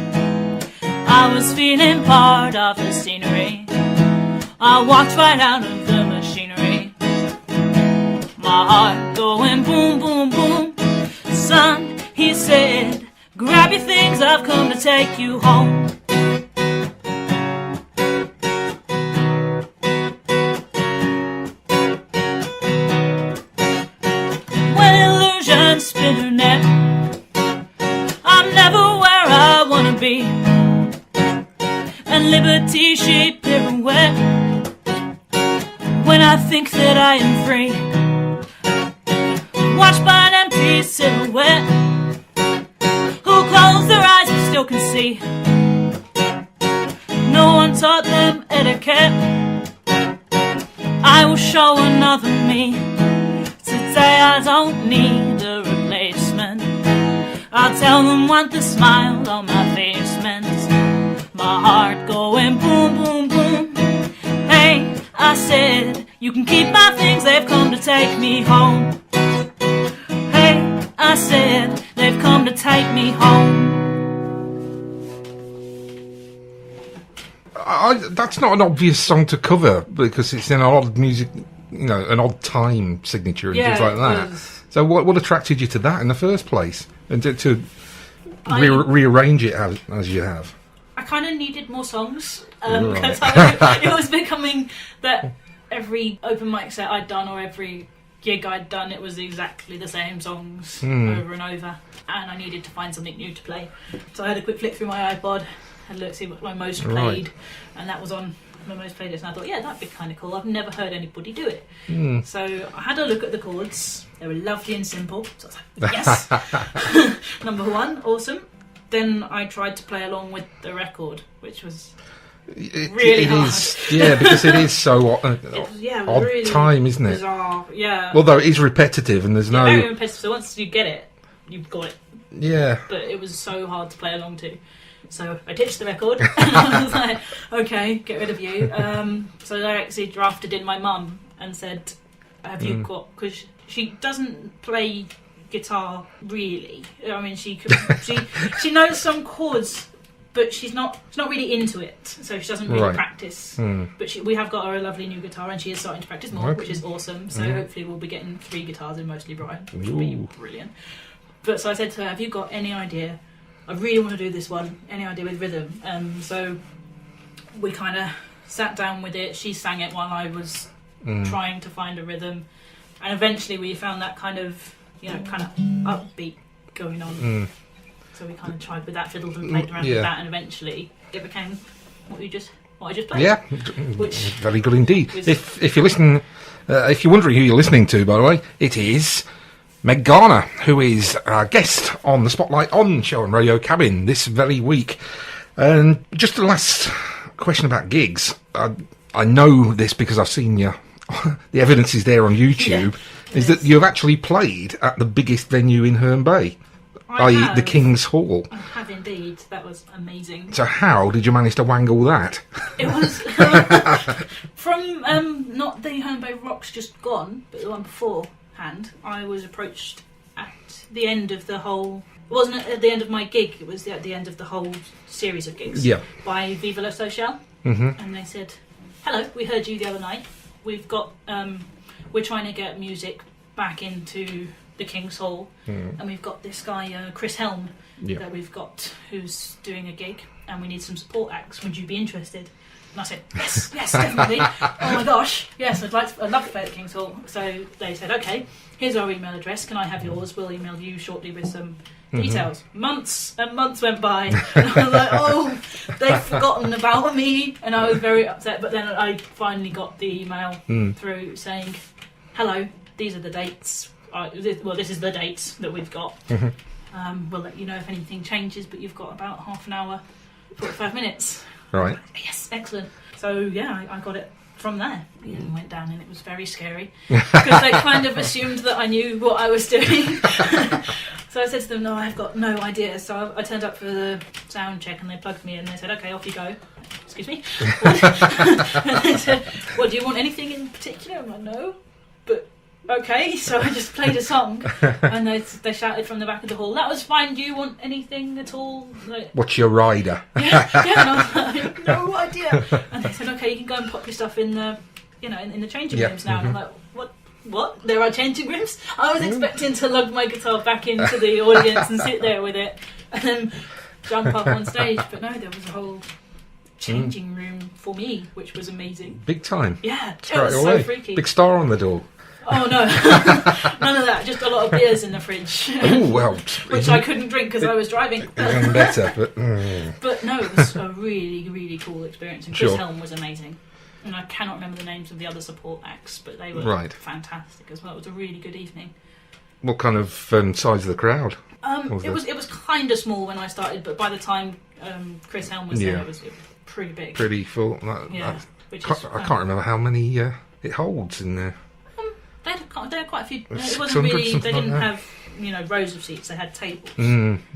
I was feeling part of the scenery. I walked right out of the machinery. My heart going boom, boom, boom. Son, he said, grab your things, I've come to take you home. When illusions spin her net, I'm never where I wanna be, and liberty she pirouette. When I think that I am free, watched by an empty silhouette, who close their eyes but still can see. No one taught them etiquette. I will show another me. Today I don't need a replacement. I'll tell them what the smile on my face meant. My heart going boom, boom, boom. Hey, I said, you can keep my things, they've come to take me home. Hey, I said, they've come to take me home. That's not an obvious song to cover because it's in an odd music, an odd time signature and things like that. So what attracted you to that in the first place, and to rearrange it as you have? I kind of needed more songs because it was becoming that every open mic set I'd done or every gig I'd done, it was exactly the same songs over and over, and I needed to find something new to play. So I had a quick flick through my iPod, had a look, see what my most played, and that was on my most played list, and I thought, yeah, that'd be kind of cool. I've never heard anybody do it. So I had a look at the chords. They were lovely and simple, so I was like, yes. Number one, awesome. Then I tried to play along with the record, which was really it hard. is, yeah, because it is so odd really time, isn't it? Bizarre, yeah. Although it is repetitive and there's no... Very repetitive, so once you get it, you've got it. Yeah. But it was so hard to play along to. So I ditched the record, and I was like, okay, get rid of you. So I actually drafted in my mum and said, have you got... Because she doesn't play guitar, really. I mean, she knows some chords, but she's not really into it, so she doesn't really practice. But we have got her a lovely new guitar, and she is starting to practice more, which is awesome. So hopefully we'll be getting 3 guitars in Mostly Brian, which will be brilliant. But so I said to her, have you got any idea? I really want to do this one. Any idea with rhythm? So we kind of sat down with it. She sang it while I was trying to find a rhythm, and eventually we found that kind of upbeat going on. So we kind of tried with that, fiddled and played around with that, and eventually it became what I just played. Yeah, which very good indeed. If you're listening, if you're wondering who you're listening to, by the way, it is Meg Garner, who is our guest on the Spotlight On show on Radio Cabin this very week. And just the last question about gigs. I know this because I've seen you. The evidence is there on YouTube. Is that you've actually played at the biggest venue in Herne Bay, i.e. the King's Hall. I have indeed. That was amazing. So how did you manage to wangle that? It was from not the Herne Bay Rocks just gone, but the one beforehand. I was approached at the end of the whole... It wasn't at the end of my gig, it was at the end of the whole series of gigs. Yeah. By Viva La Social. And they said, hello, we heard you the other night. We've got... we're trying to get music back into the King's Hall, and we've got this guy, Chris Helm, that we've got, who's doing a gig, and we need some support acts. Would you be interested? And I said, yes, definitely. Oh my gosh, yes, I'd love to play at the King's Hall. So they said, okay, here's our email address. Can I have yours? We'll email you shortly with some details. Months and months went by, and I was like, oh, they've forgotten about me, and I was very upset. But then I finally got the email through saying, hello, these are the dates. This is the dates that we've got. We'll let you know if anything changes, but you've got about half an hour, 45 minutes. Right. Yes, excellent. So yeah, I got it from there. And went down, and it was very scary because they kind of assumed that I knew what I was doing. So I said to them, no, I've got no idea. So I turned up for the sound check, and they plugged me in, and they said, okay, off you go. Excuse me. And they said, well, do you want anything in particular? I'm like, no, but okay. So I just played a song, and they shouted from the back of the hall, that was fine, do you want anything at all? Like, what's your rider? yeah, and I was like, no idea. And they said, okay, you can go and pop your stuff in the, in the changing rooms now. And I'm like, what? There are changing rooms? I was expecting to lug my guitar back into the audience and sit there with it, and then jump up on stage. But no, there was a whole changing room for me, which was amazing. Big time. Yeah, it Straight was away. so freaky. Big star on the door. Oh no, none of that. Just a lot of beers in the fridge. Oh well, which I couldn't drink because I was driving. Even better, but but no, it was a really, really cool experience. And Chris Sure. Helm was amazing. And I cannot remember the names of the other support acts, but they were fantastic as well. It was a really good evening. What kind of size of the crowd? It was kind of small when I started, but by the time Chris Helm was there, it was pretty big. Pretty full. I can't remember how many it holds in there. They had quite a few. It 600, wasn't really. They something didn't like have rows of seats. They had tables.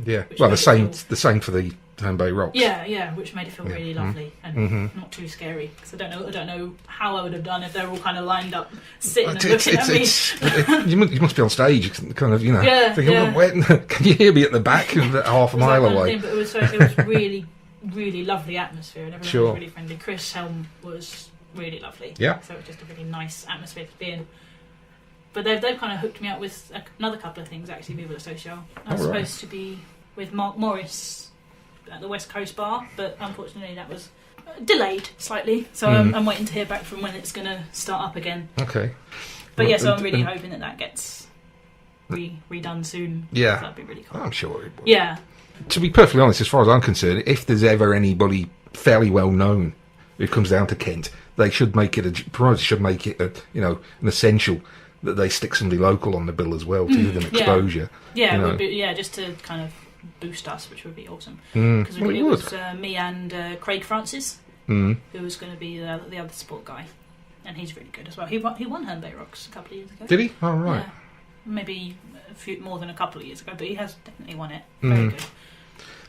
Yeah. Which Well, made the same for the Herne Bay Rocks. Yeah, which made it feel really lovely and not too scary. Because I don't know how I would have done if they're all kind of lined up, sitting and looking at me. You must be on stage, kind of, thinking, where, can you hear me at the back, half a mile away? But it was really, really lovely atmosphere, and everyone was really friendly. Chris Helm was really lovely. Yeah. So it was just a really nice atmosphere to be in. But they've kind of hooked me up with another couple of things, actually, Viva La Social. I was supposed to be with Mark Morris at the West Coast Bar, but unfortunately that was delayed slightly. So I'm waiting to hear back from when it's going to start up again. Okay. But yeah, so I'm really hoping that gets redone soon. Yeah. That'd be really cool. I'm sure it would. Yeah. To be perfectly honest, as far as I'm concerned, if there's ever anybody fairly well known who comes down to Kent, they should make it an essential that they stick somebody local on the bill as well to give them exposure. Yeah, it would be, just to kind of boost us, which would be awesome. Because it was me and Craig Francis, who was going to be the other sport guy, and he's really good as well. He won Herne Rocks a couple of years ago. Did he? Oh, right. Yeah. Maybe a few more than a couple of years ago, but he has definitely won it. Very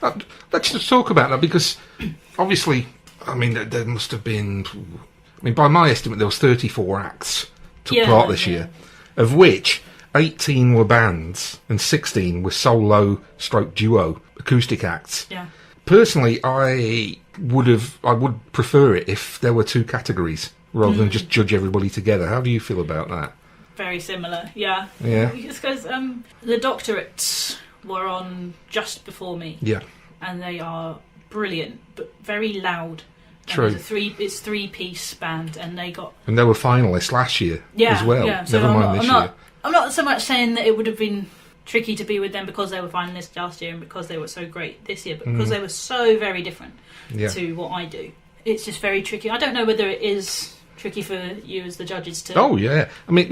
good. Let's just talk about that, because obviously, I mean, there must have been, I mean, by my estimate, there was 34 acts took part this year, of which 18 were bands and 16 were solo stroke duo acoustic acts. Yeah. Personally, I would prefer it if there were two categories rather than just judge everybody together. How do you feel about that? Very similar, yeah. Yeah. It's because the Doctorates were on just before me. Yeah. And they are brilliant, but very loud. True. And it's three-piece band, and they got... And they were finalists last year as well. Yeah. So Never mind this year. I'm not so much saying that it would have been tricky to be with them because they were finalists last year and because they were so great this year, but because they were so very different to what I do. It's just very tricky. I don't know whether it is tricky for you as the judges to... Oh, yeah. I mean,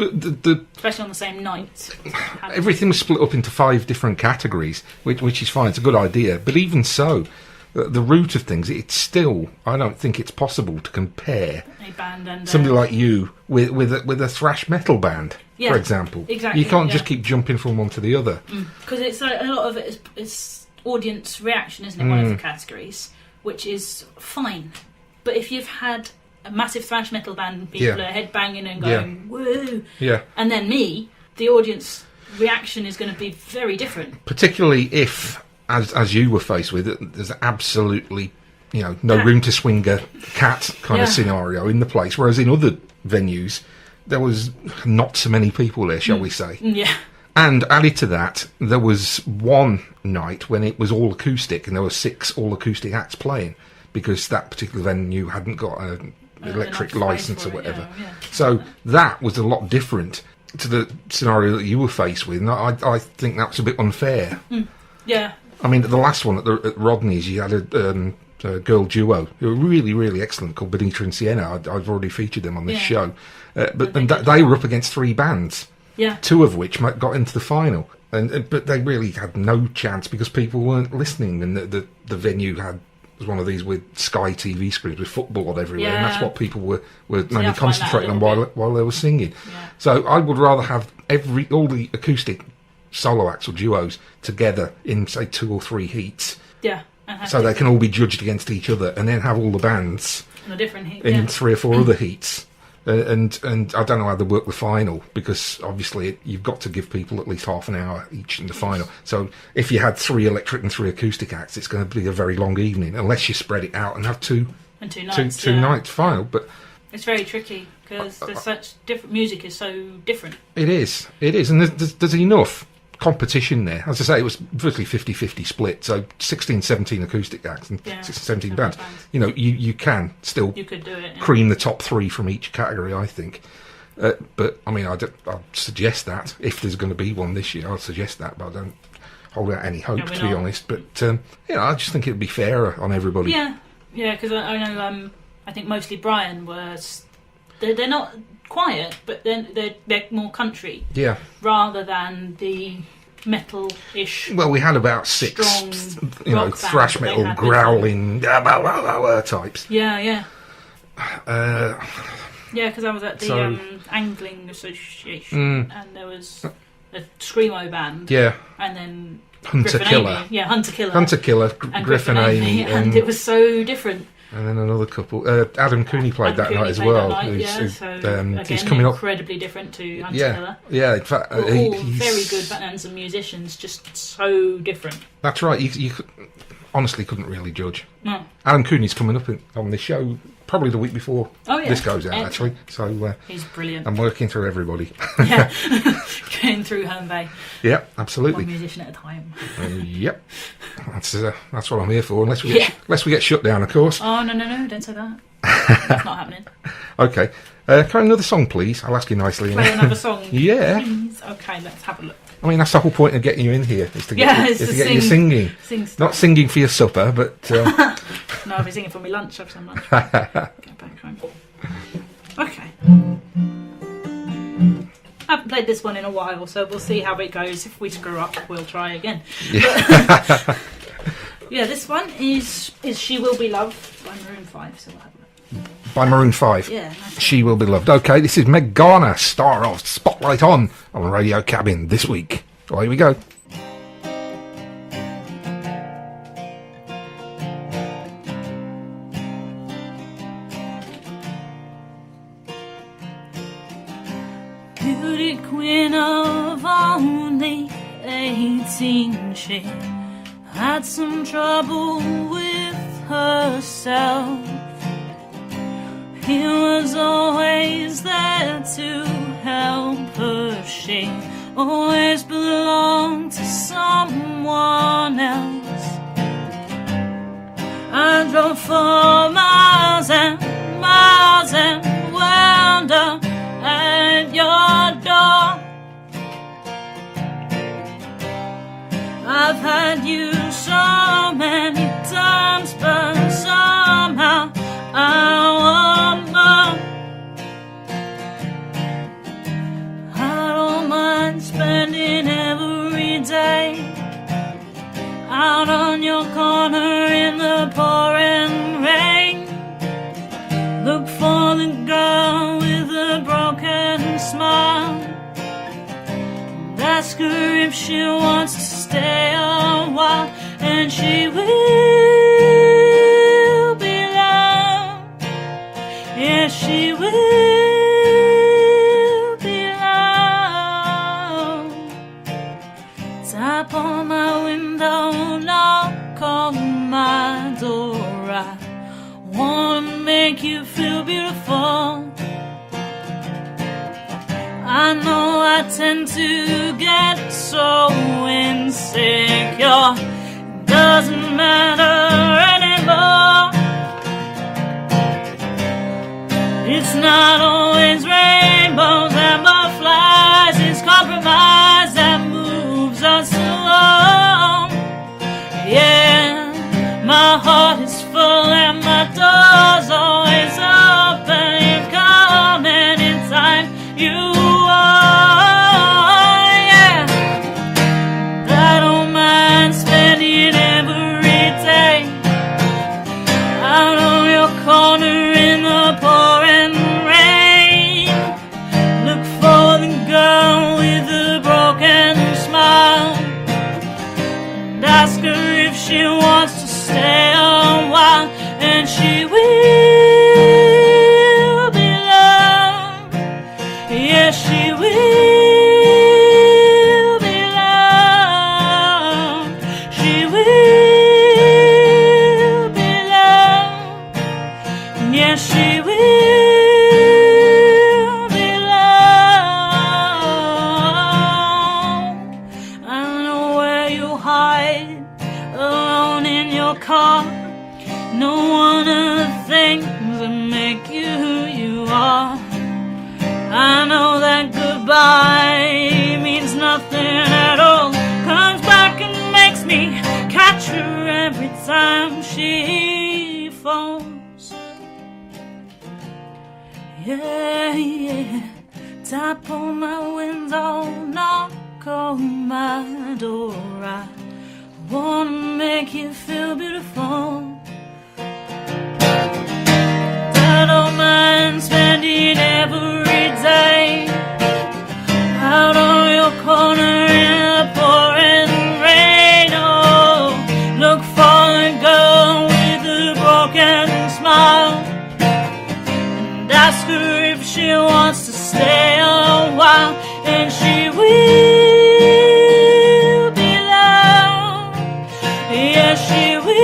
especially on the same night. Everything was split up into 5 different categories, which is fine. It's a good idea. But even so, the root of things, it's still... I don't think it's possible to compare a band and somebody like you with a thrash metal band, for example. Exactly. You can't just keep jumping from one to the other. Because it's like, a lot of it is audience reaction, isn't it? One of the categories, which is fine. But if you've had a massive thrash metal band, people are headbanging and going, woo! Yeah. And then me, the audience reaction is going to be very different. Particularly if, as you were faced with, there's absolutely, no room to swing a cat kind of scenario in the place, whereas in other venues, there was not so many people there, shall we say. Yeah. And added to that, there was one night when it was all acoustic, and there were 6 all acoustic acts playing, because that particular venue hadn't got an electric license or whatever. Yeah. So that was a lot different to the scenario that you were faced with, and I think that's a bit unfair. Yeah. I mean, the last one at Rodney's, you had a girl duo who were really, really excellent, called Benita and Sienna. I've already featured them on this show. But they were up against 3 bands, 2 of which got into the final. But they really had no chance because people weren't listening, and the venue was one of these with Sky TV screens with football on everywhere, and that's what people were mainly concentrating on while they were singing. Yeah. So I would rather have all the acoustic solo acts or duos together in, say, 2 or 3 heats. Yeah. So they can all be judged against each other, and then have all the bands in a different heat, in 3 or 4 other heats. And I don't know how they work the final, because obviously you've got to give people at least half an hour each in the final. So if you had 3 electric and 3 acoustic acts, it's going to be a very long evening, unless you spread it out and have two nights, nights final. But it's very tricky because there's such different music is so different. It is, and there's enough competition there. As I say, it was virtually 50-50 split, so 16-17 acoustic acts and 16-17 bands. You can still you could do it, cream the top 3 from each category, I think. But I mean, I'd suggest that if there's going to be one this year, I'd suggest that, but I don't hold out any hope, to be honest. But I just think it'd be fairer on everybody. Yeah, because I know I think mostly Brian was they're not quiet, but then they're more country, rather than the metal-ish. Well, we had about 6, thrash metal growling types. Yeah, because I was at the Angling Association, and there was a screamo band, and then Hunter Killer, Griffin Amy, and it was so different. And then another couple. Adam Cooney played that night as well. He's coming up incredibly different to Hunter Killer. Yeah. In fact, all very good bands and musicians, just so different. That's right. You honestly couldn't really judge. No. Adam Cooney's coming up on this show probably the week before this goes out, excellent. actually. So he's brilliant. I'm working through everybody. Yeah, going through Herne Bay. Yeah, absolutely. One musician at a time. Yep, that's what I'm here for. Unless we get shut down, of course. Oh no! Don't say that. That's not happening. Okay, can I another song, please? I'll ask you nicely. Play another song. Yeah. Please. Okay, let's have a look. I mean, that's the whole point of getting you in here, is to get you singing. Not singing for your supper, but... No, I'll be singing for my lunch. I've some lunch. Get back home. Okay. I haven't played this one in a while, so we'll see how it goes. If we screw up, we'll try again. Yeah. Yeah, this one is She Will Be Loved by Maroon 5, so we'll have a look. By Maroon 5. Yeah, nice. She Will Be Loved. Okay, this is Meg Garner, star of Spotlight on Radio Cabin this week. Away we go. Beauty queen of only 18, she had some trouble with herself. He was always there to help her. She always belonged to someone else. I drove for miles and miles and wound up at your door. I've had you so many times, but somehow I want more. I don't mind spending every day out on your corner in the pouring rain. Look for the girl with a broken smile. Ask her if she wants to stay a while, and she will be loved. Yes, she will be loved. Tap on my window, knock on my door. I wanna make you feel beautiful. I know I tend to get so insecure. It doesn't matter anymore. It's not always rainbows and butterflies. It's compromise that moves us along. Yeah, my heart is full and my door's always open. You come anytime you are, yeah. I don't mind spending every day out on your corner in the pouring rain. Look for the girl with the broken smile and ask her if she wants to stay a while, and she will be loved. Yes, she will be loved. She will be loved. Yes, she will be loved. I know where you hide alone in your car. No one of the things that make you who you are. I know that goodbye means nothing at all. Comes back and makes me catch her every time she falls. Yeah, yeah. Tap on my window, knock on my door. I wanna make you feel beautiful. I don't mind spending every day out on your corner in the pouring rain. Oh, look for the girl with the broken smile and ask her if she wants to stay a while, and she will be loved. Yes, she will.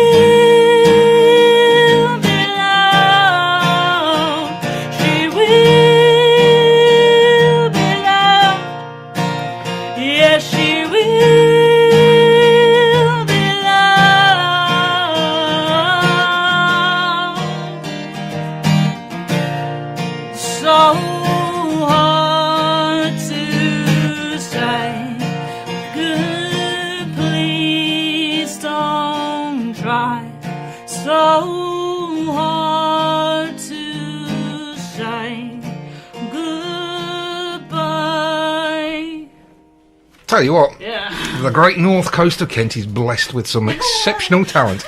Tell you what, Yeah. The great north coast of Kent is blessed with some exceptional talent.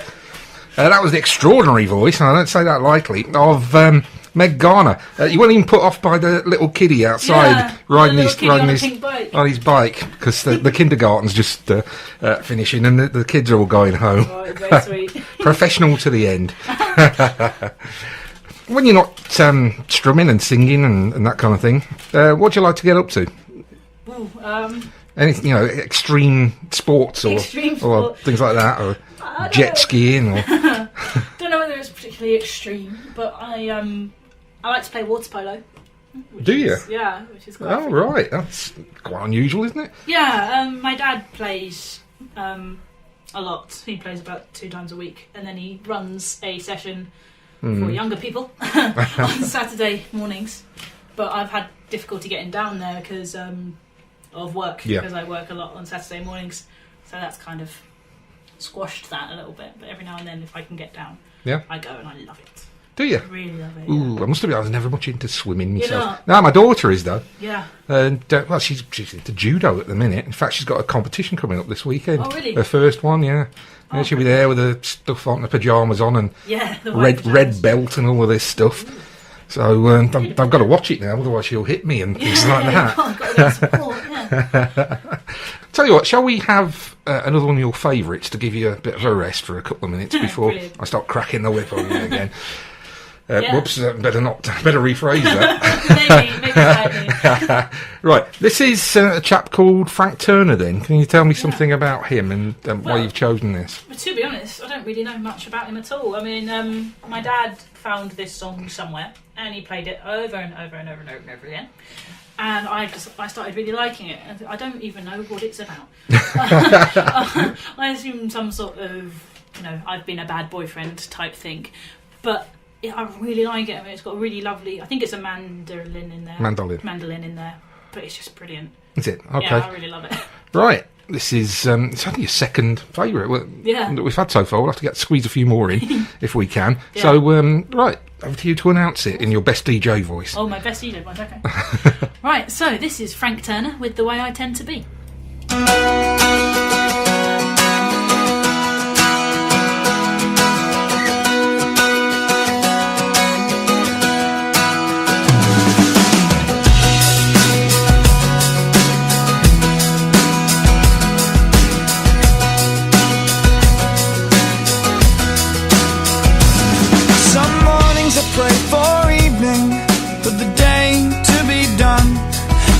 That was the extraordinary voice, and I don't say that lightly, of Meg Garner. You weren't even put off by the little kiddie outside riding on his bike, because the kindergarten's just finishing and the kids are all going home. Oh, very sweet. Professional to the end. When you're not strumming and singing and that kind of thing, what do you like to get up to? Ooh, Anything, extreme sports or things like that, or jet skiing, or don't know whether it's particularly extreme, but I like to play water polo. Do you? Yeah, which is quite Oh, right, that's quite unusual, isn't it? Yeah, my dad plays a lot. He plays about 2 times a week, and then he runs a session for younger people on Saturday mornings. But I've had difficulty getting down there because of work, because I work a lot on Saturday mornings, so that's kind of squashed that a little bit. But every now and then, if I can get down, I go, and I love it. Do you? I really love it. Ooh, I must admit, I was never much into swimming You're myself. not? No, my daughter is though. Yeah. And well, she's into judo at the minute. In fact, she's got a competition coming up this weekend. Oh, really? Her first one, yeah. And she'll be there with her stuff on, her pyjamas on, and the red belt and all of this stuff. So I've got to watch it now, otherwise she'll hit me and things like that. I've got to get support, yeah. Tell you what, shall we have another one of your favourites to give you a bit of a rest for a couple of minutes before Brilliant. I start cracking the whip on you again? Whoops, better rephrase that. maybe slightly. Right, this is a chap called Frank Turner then. Can you tell me something about him and why you've chosen this? But to be honest, I don't really know much about him at all. I mean, my dad found this song somewhere and he played it over and over and over and over and over again. And I started really liking it. And I don't even know what it's about. I assume some sort of, I've been a bad boyfriend type thing. But I really like it. I mean, it's got a really lovely, I think it's a mandolin in there. Mandolin in there. But it's just brilliant. Is it? Okay. Yeah, I really love it. Right. This is it's only your second favourite that we've had so far. We'll have to squeeze a few more in if we can. Yeah. So, right, over to you to announce it in your best DJ voice. Oh, my best DJ voice, okay. Right, so this is Frank Turner with The Way I Tend to Be.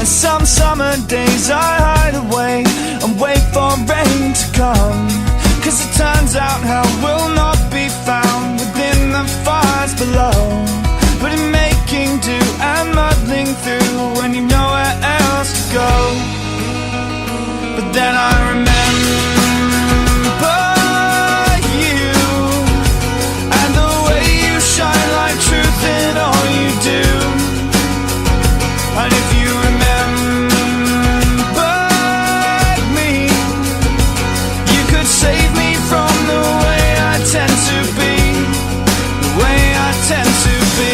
Some summer days I hide away and wait for rain to come, 'cause it turns out hell will not be found within the fires below. But in making do and muddling through when you know where else to go. But then I remember you and the way you shine like truth in all you do. And if you save me from the way I tend to be, the way I tend to be.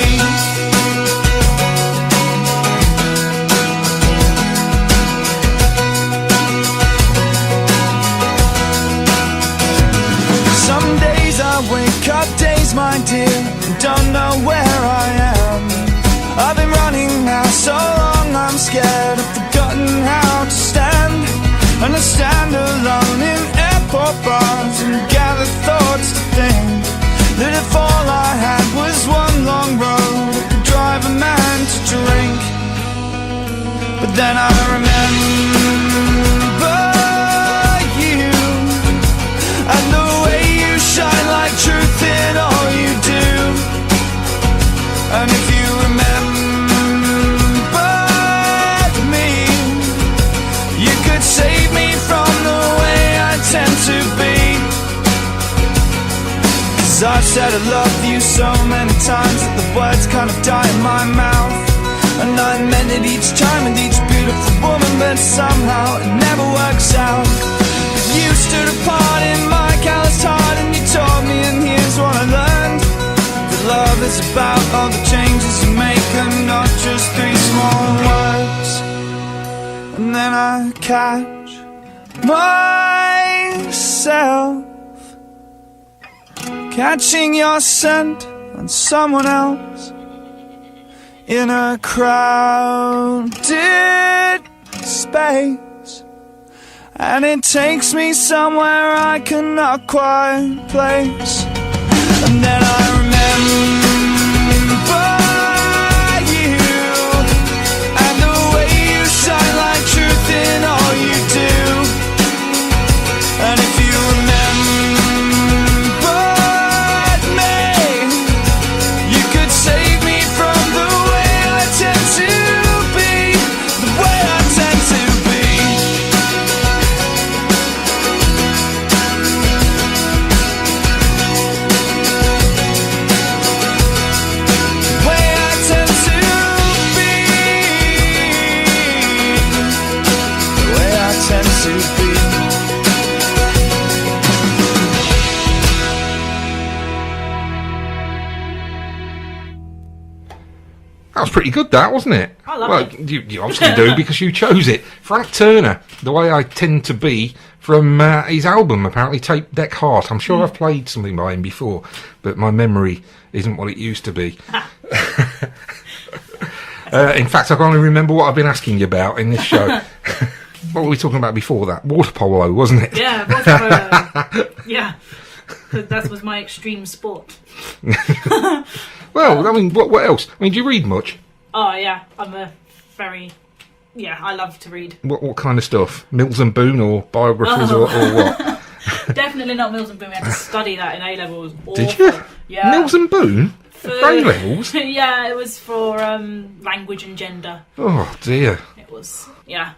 Some days I wake up, days my dear, and don't know where I am. I've been running now so long I'm scared, I've forgotten how to stand. And I stand alone in airport bars and gather thoughts to think that if all I had was one long road, I could drive a man to drink. But then I remember you and the way you shine like truth in all you do. And if you save me from the way I tend to be. 'Cause I've said I love you so many times that the words kind of die in my mouth. And I meant it each time with each beautiful woman, but somehow it never works out. But you stood apart in my calloused heart and you taught me, and here's what I learned. That love is about all the changes you make and not just 3 small words. And then I catch myself catching your scent on someone else in a crowded space, and it takes me somewhere I cannot quite place. And then I remember you and the way you shine like truth in all you do. And if you remembered me, you could save me from the way I tend to be, the way I tend to be. The way I tend to be. The way I tend to be. That was pretty good, that, wasn't it? I love well, it. You obviously do because you chose it. Frank Turner, The Way I Tend to Be, from his album, apparently, Tape Deck Heart. I'm sure I've played something by him before, but my memory isn't what it used to be. In fact, I can only remember what I've been asking you about in this show. What were we talking about before that? Water polo, wasn't it? Yeah, water polo. Yeah. That was my extreme sport. Well, I mean, what else? I mean, do you read much? Oh, yeah. I love to read. What kind of stuff? Mills and Boon or biographies or what? Definitely not Mills and Boon. We had to study that in A-levels. Did you? Yeah. Mills and Boon? For A-levels? Yeah, it was for language and gender. Oh, dear. It was, yeah.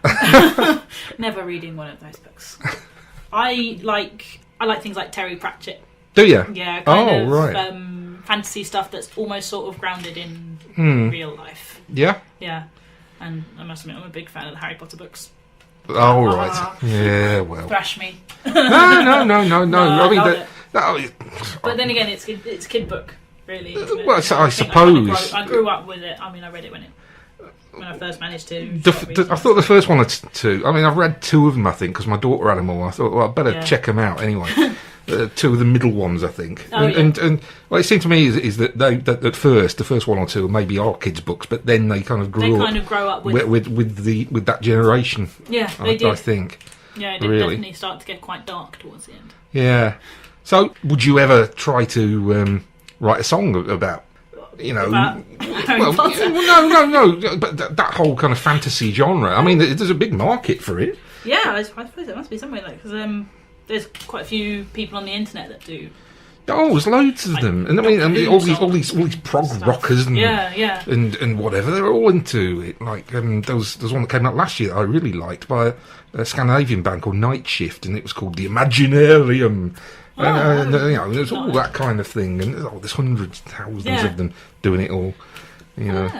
Never reading one of those books. I like things like Terry Pratchett. Do you? Yeah, kind of right. fantasy stuff that's almost sort of grounded in real life. Yeah? Yeah. And I must admit, I'm a big fan of the Harry Potter books. Oh, right. Yeah, well. Thrash me. No. I mean, love it. But then again, it's a kid book, really. Isn't it? Well, so I think suppose. I grew up with it. I mean, I read it when I first managed to. I thought the first one had two. I mean, I've read two of them, I think, because my daughter had them all. I thought, well, I'd better check them out anyway. Two of the middle ones, I think. Oh, and what it seemed to me is that that at first, the first one or two maybe are kids' books, but then they kind of grow up with that generation. Yeah, they did. I think. Yeah, it did definitely start to get quite dark towards the end. Yeah. So, would you ever try to write a song about? You know, Harry Potter? No, but that whole kind of fantasy genre. I mean, there's a big market for it. Yeah, I suppose there must be somewhere like because there's quite a few people on the internet that do. Oh, there's loads of them, and I mean all these prog rockers and and whatever. They're all into it. Like there was one that came out last year that I really liked by a Scandinavian band called Night Shift, and it was called The Imaginarium. And there's all that kind of thing, and there's hundreds, thousands of them doing it all. You know,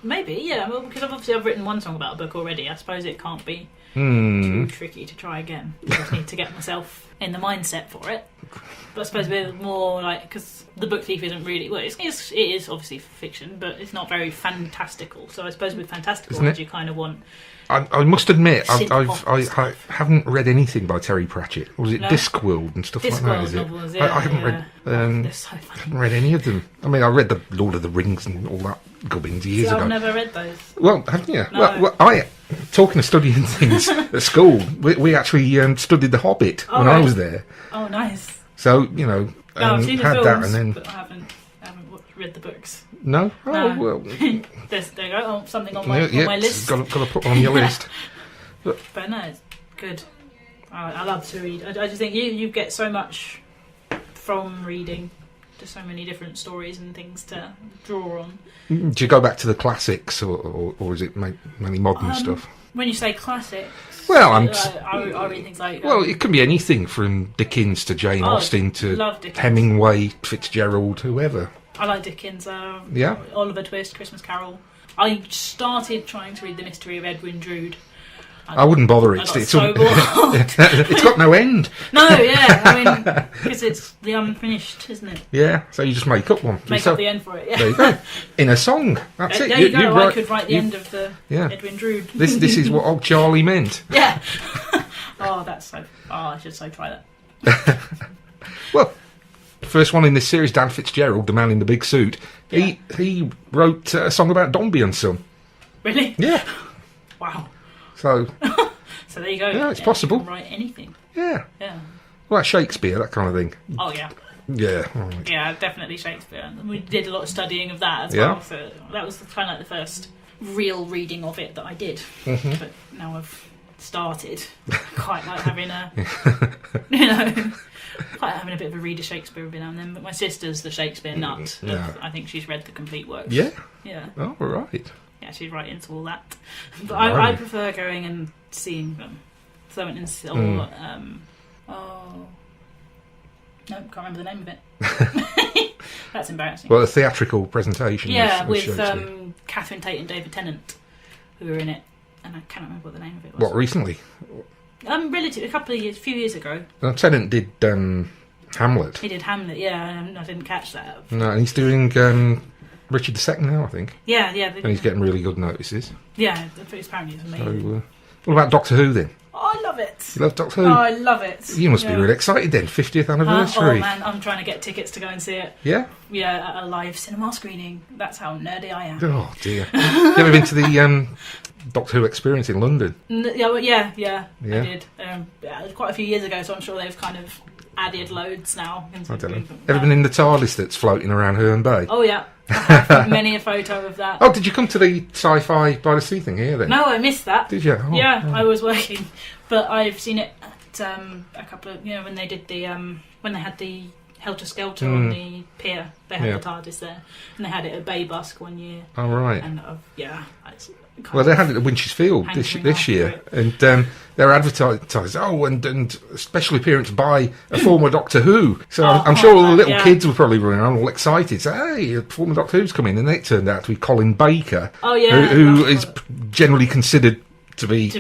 maybe Well, because obviously I've written one song about a book already. I suppose it can't be too tricky to try again. I just need to get myself in the mindset for it. But I suppose we're more like because the Book Thief isn't really it is obviously fiction, but it's not very fantastical. So I suppose with fantastical, you kind of want. I must admit, I haven't read anything by Terry Pratchett. Or was it Discworld and stuff like that? Is it? Novels, I haven't read. Haven't read any of them. I mean, I read the Lord of the Rings and all that gubbins years ago. I've never read those. Well, haven't you? No. Well, talking of studying things at school, we actually studied The Hobbit when I was there. Oh, nice. So I've seen the films, that, and then I haven't read the books. No? Oh, well. There you go. Oh, something on my list. Got to put on your list. But no, it's good. I love to read. I just think you get so much from reading. Just so many different stories and things to draw on. Do you go back to the classics, or is it mainly modern stuff? When you say classics, well, I read things like. Well, it can be anything from Dickens to Jane Austen to Hemingway, Fitzgerald, whoever. I like Dickens. Yeah. Oliver Twist, Christmas Carol. I started trying to read The Mystery of Edwin Drood. I wouldn't bother. It's got no end. No, yeah. I mean, because it's the unfinished, isn't it? Yeah. So you just make up one. Make up the end for it. Yeah. There you go. In a song. That's it. There you go. I could write the end of the Edwin Drood. This is what old Charlie meant. Yeah. Oh, that's so... Oh, I should so try that. Well, first one in this series, Dan Fitzgerald, the man in the big suit, Yeah. he wrote a song about Dombey and Son. Really? Yeah. Wow. So, So there you go. Yeah, it's possible. You can write anything. yeah. Yeah. Well, Shakespeare, that kind of thing. Oh, yeah. Yeah. All right. Yeah, definitely Shakespeare. And we did a lot of studying of that as Yeah. well. So that was kind of like the first real reading of it that I did. Mm-hmm. But now I've started. Quite like having a, you know, quite having a bit of a read of Shakespeare every now and then. But my sister's the Shakespeare nut. Yeah. I think she's read the complete works. Yeah? Yeah. Oh, all right. Yeah, she's right into all that. But Right. I prefer going and seeing them. So I went and saw, no, can't remember the name of it. That's embarrassing. Well, a theatrical presentation. Yeah, of with Shakespeare. Catherine Tate and David Tennant, who were in it, and I can't remember what the name of it was. What, recently? Relative, a few years ago, Tennant did Hamlet. he did Hamlet. Yeah, and I didn't catch that. No, and he's doing Richard II now, I think. Yeah, And he's getting really good notices. yeah. Apparently, it's So, amazing. what about Doctor Who then? Oh, I love it. You love Doctor Who? Oh, I love it. You must be Yeah. really excited then. 50th Oh anniversary. man, I'm trying to get tickets to go and see it. Yeah? Yeah, at a live cinema screening. That's how nerdy I am. Oh dear. You ever been to the Doctor Who experience in London? Yeah, Yeah? I did. Yeah, quite a few years ago, so I'm sure they've kind of added loads now. I don't know. Ever been in the TARDIS that's floating around Herne Bay? Oh yeah, I have many a photo of that. Oh, did you come to the sci-fi by the sea thing here then? No, I missed that. Did you? Oh, Yeah, oh. I was working, but I've seen it at a couple of when they did the when they had the Helter Skelter on the pier. They had Yeah. the TARDIS there, and they had it at Bay Busk one year. Oh, right. And Well, they had it at Winches Field Hankering this after year, it. and they're advertised. Oh, and a special appearance by a former Doctor Who. So I'm sure all the little yeah. kids were probably running around all excited. So, hey, a former Doctor Who's coming, and it turned out to be Colin Baker, Oh yeah, who is generally considered to be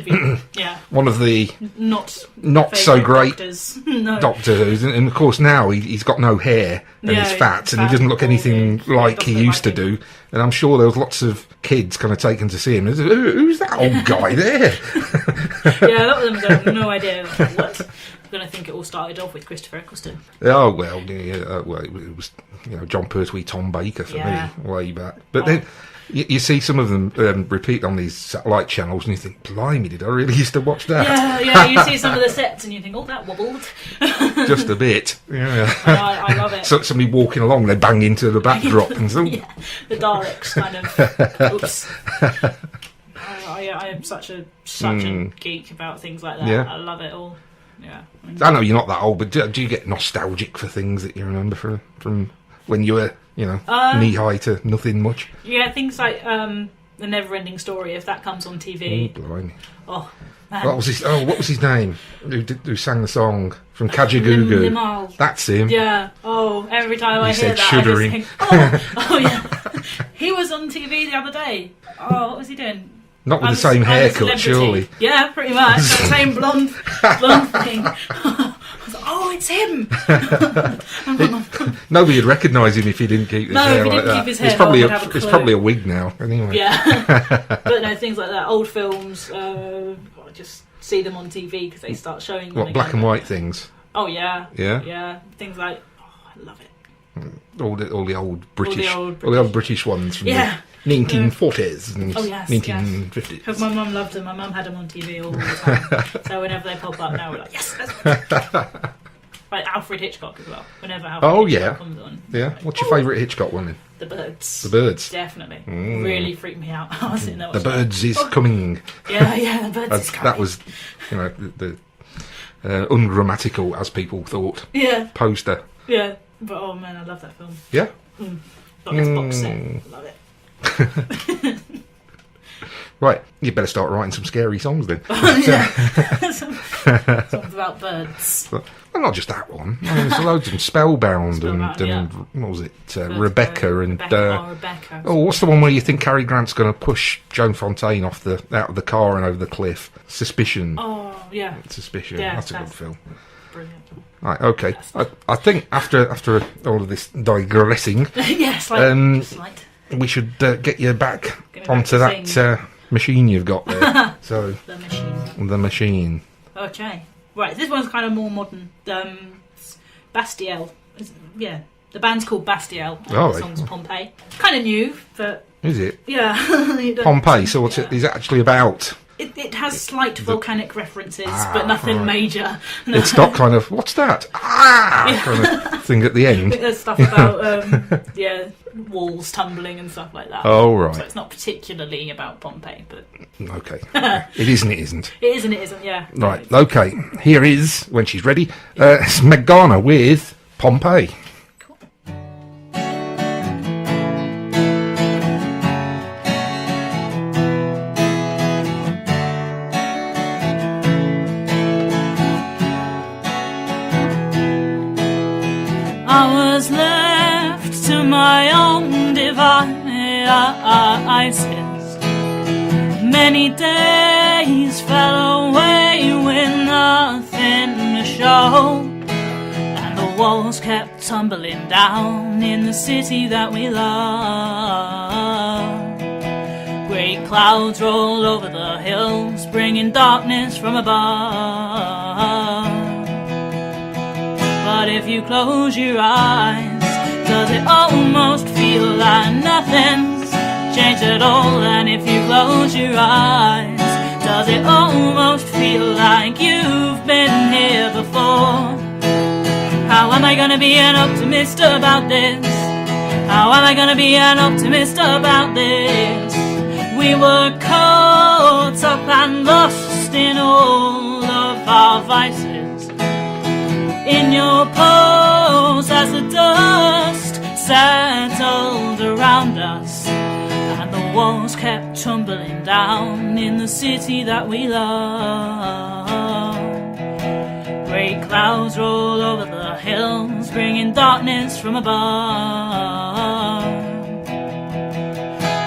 yeah, one of the not so favourite great doctors. No. Doctor Who's, and of course now he's got no hair and Yeah, he's fat, he's and he fat doesn't and look anything balding. like he Doesn't used to like him. do. And I'm sure there was lots of kids kind of taken to see him. Who's that old guy there? Yeah, a lot of them have no idea what. I'm going to think it all started off with Christopher Eccleston. Oh well, well it was John Pertwee, Tom Baker for Yeah. me way back. But then you see some of them repeat on these satellite channels, and you think, blimey, did I really used to watch that? Yeah, you see some of the sets and you think, oh, that wobbled. Just a bit. Yeah. I love it. So somebody walking along, they bang into the backdrop and so. Yeah, the Daleks kind of. Oops. I am such a geek about things like that. Yeah. I love it all. Yeah. I know you're not that old, but do you get nostalgic for things that you remember from when you were, knee high to nothing much? Yeah, things like The Never-Ending Story, if that comes on TV. Oh, blimey. Oh, man. What was his name? Who sang the song from Kajagoogoo? Limal. That's him. Yeah. Oh, every time I hear said that, shuddering. I just think, oh yeah. He was on TV the other day. Oh, what was he doing? Not with I'm the same a haircut, celebrity. surely. Yeah, pretty much. That same blonde thing. I was like, oh, it's him. Nobody would recognise him if he didn't keep his No, hair if he like didn't that. keep his hair, it's probably no one would have a it's clue. probably a wig now. Anyway. Yeah. But no, things like that. Old films. I just see them on TV because they start showing them. What, black again. and white things? Oh yeah. Yeah? Yeah. Things like. Oh, I love it. All the old British, old British ones from Yeah. the 1940s and Oh, yes, 1950s. Because my mum loved them. My mum had them on TV all the time. So whenever they pop up now, we're like, yes, that's like Alfred Hitchcock as well. Whenever Alfred Hitchcock comes on. Yeah. What's your favourite Hitchcock one then? The Birds. The Birds. Definitely. Really freaked me out. I was sitting there The watching Birds is coming. Yeah, The Birds is coming. That was, the ungrammatical, as people thought, Yeah, poster. yeah. But oh man, I love that film. Yeah. Got this box set. Love it. Right, you better start writing some scary songs then. Songs about birds. Well, not just that one. There's loads of them. Spellbound Spellbound, and yeah. what was it? Rebecca and Rebecca. oh, what's the one where you think Cary Grant's going to push Joan Fontaine out of the car and over the cliff? Suspicion. Oh yeah, Suspicion. Yeah, that's a good that's- film. brilliant. Right, okay. I think after all of this digressing, Yeah, slight. we should get you back Get me back onto to that sing. machine you've got there. So The machine. the machine. Okay. Right, this one's kind of more modern. Bastiel. Yeah, the band's called Bastiel. Oh, the song's Pompeii. Kind of new, but... Is it? Yeah. Pompeii, so what's it is it actually about? It has slight volcanic references, but nothing major. No. It's not kind of, what's that? Kind of thing at the end. There's stuff about, walls tumbling and stuff like that. Oh, right. So it's not particularly about Pompeii, but... Okay. It isn't, it isn't. It isn't, yeah. Right, okay. Here is, when she's ready, it's Meg Garner with Pompeii. Cool. I was left to my own devices. Many days fell away with nothing to show, and the walls kept tumbling down in the city that we love. Great clouds roll over the hills, bringing darkness from above. But if you close your eyes, does it almost feel like nothing's changed at all? And if you close your eyes, does it almost feel like you've been here before? How am I gonna be an optimist about this? How am I gonna be an optimist about this? We were caught up and lost in all of our vices. In your pose as the dust settled around us, and the walls kept tumbling down in the city that we love. Great clouds roll over the hills, bringing darkness from above.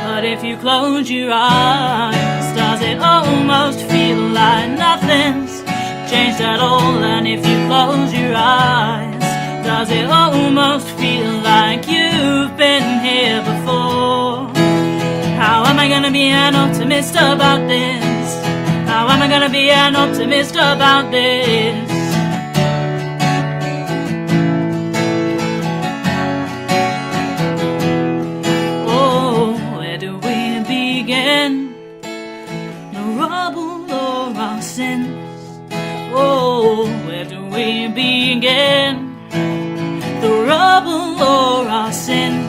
But if you close your eyes, does it almost feel like nothing's changed at all? And if you close your eyes, does it almost feel like you've been here before? How am I gonna be an optimist about this? How am I gonna be an optimist about this? Oh, where do we begin? The rubble or our sins? Oh, where do we begin? The rubble or our sins?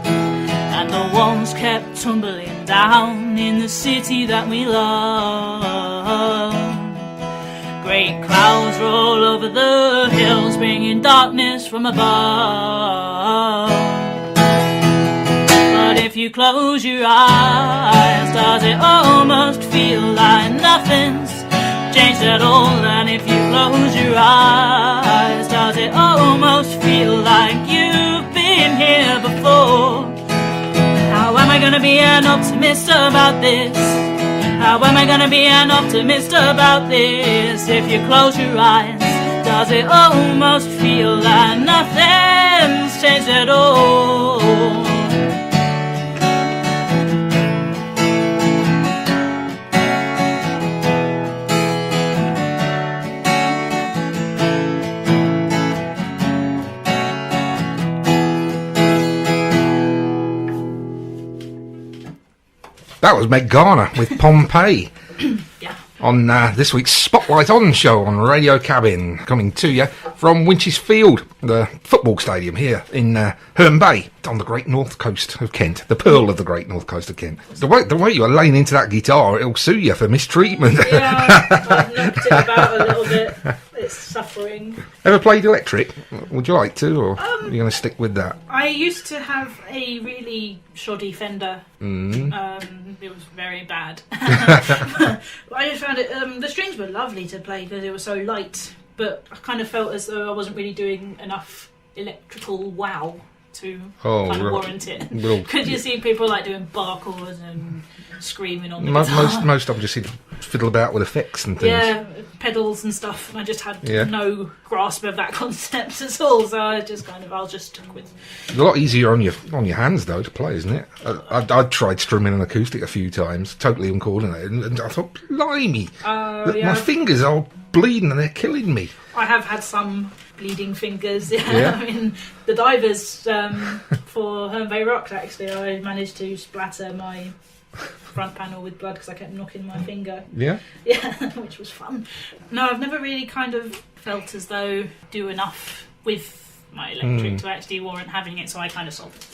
And the walls kept tumbling down in the city that we love. Great clouds roll over the hills, bringing darkness from above. But if you close your eyes, does it almost feel like nothing's changed at all? And if you close your eyes, does it almost feel like you've been here before? How am I gonna be an optimist about this? How am I gonna be an optimist about this? If you close your eyes, does it almost feel like nothing's changed at all? That was Meg Garner with Pompeii. Yeah. On this week's Spotlight On show on Radio Cabin, coming to you from Winches Field, the football stadium here in Herne Bay, on the great north coast of Kent, the pearl of the great north coast of Kent. The way you are laying into that guitar, it'll sue you for mistreatment. Yeah, I've knocked it about a little bit. It's suffering. Ever played electric? Would you like to, or are you going to stick with that? I used to have a really shoddy Fender. It was very bad. But I just found it. The strings were lovely to play because it was so light, but I kind of felt as though I wasn't really doing enough electrical wow to kind of warrant it. Could you see people like doing bar chords and screaming on the guitar? Most of them just seem to fiddle about with effects and things. Yeah, pedals and stuff. I just had no grasp of that concept at all, so I just I'll just stick with. It's a lot easier on your hands though to play, isn't it? I tried strumming an acoustic a few times, totally uncoordinated, and I thought, blimey, my fingers are bleeding and they're killing me. I have had some bleeding fingers. Yeah. I mean, the divers for Herne Bay Rocks, actually, I managed to splatter my front panel with blood because I kept knocking my finger. Yeah. Yeah, which was fun. No, I've never really kind of felt as though do enough with my electric to actually warrant having it, so I kind of sobbed.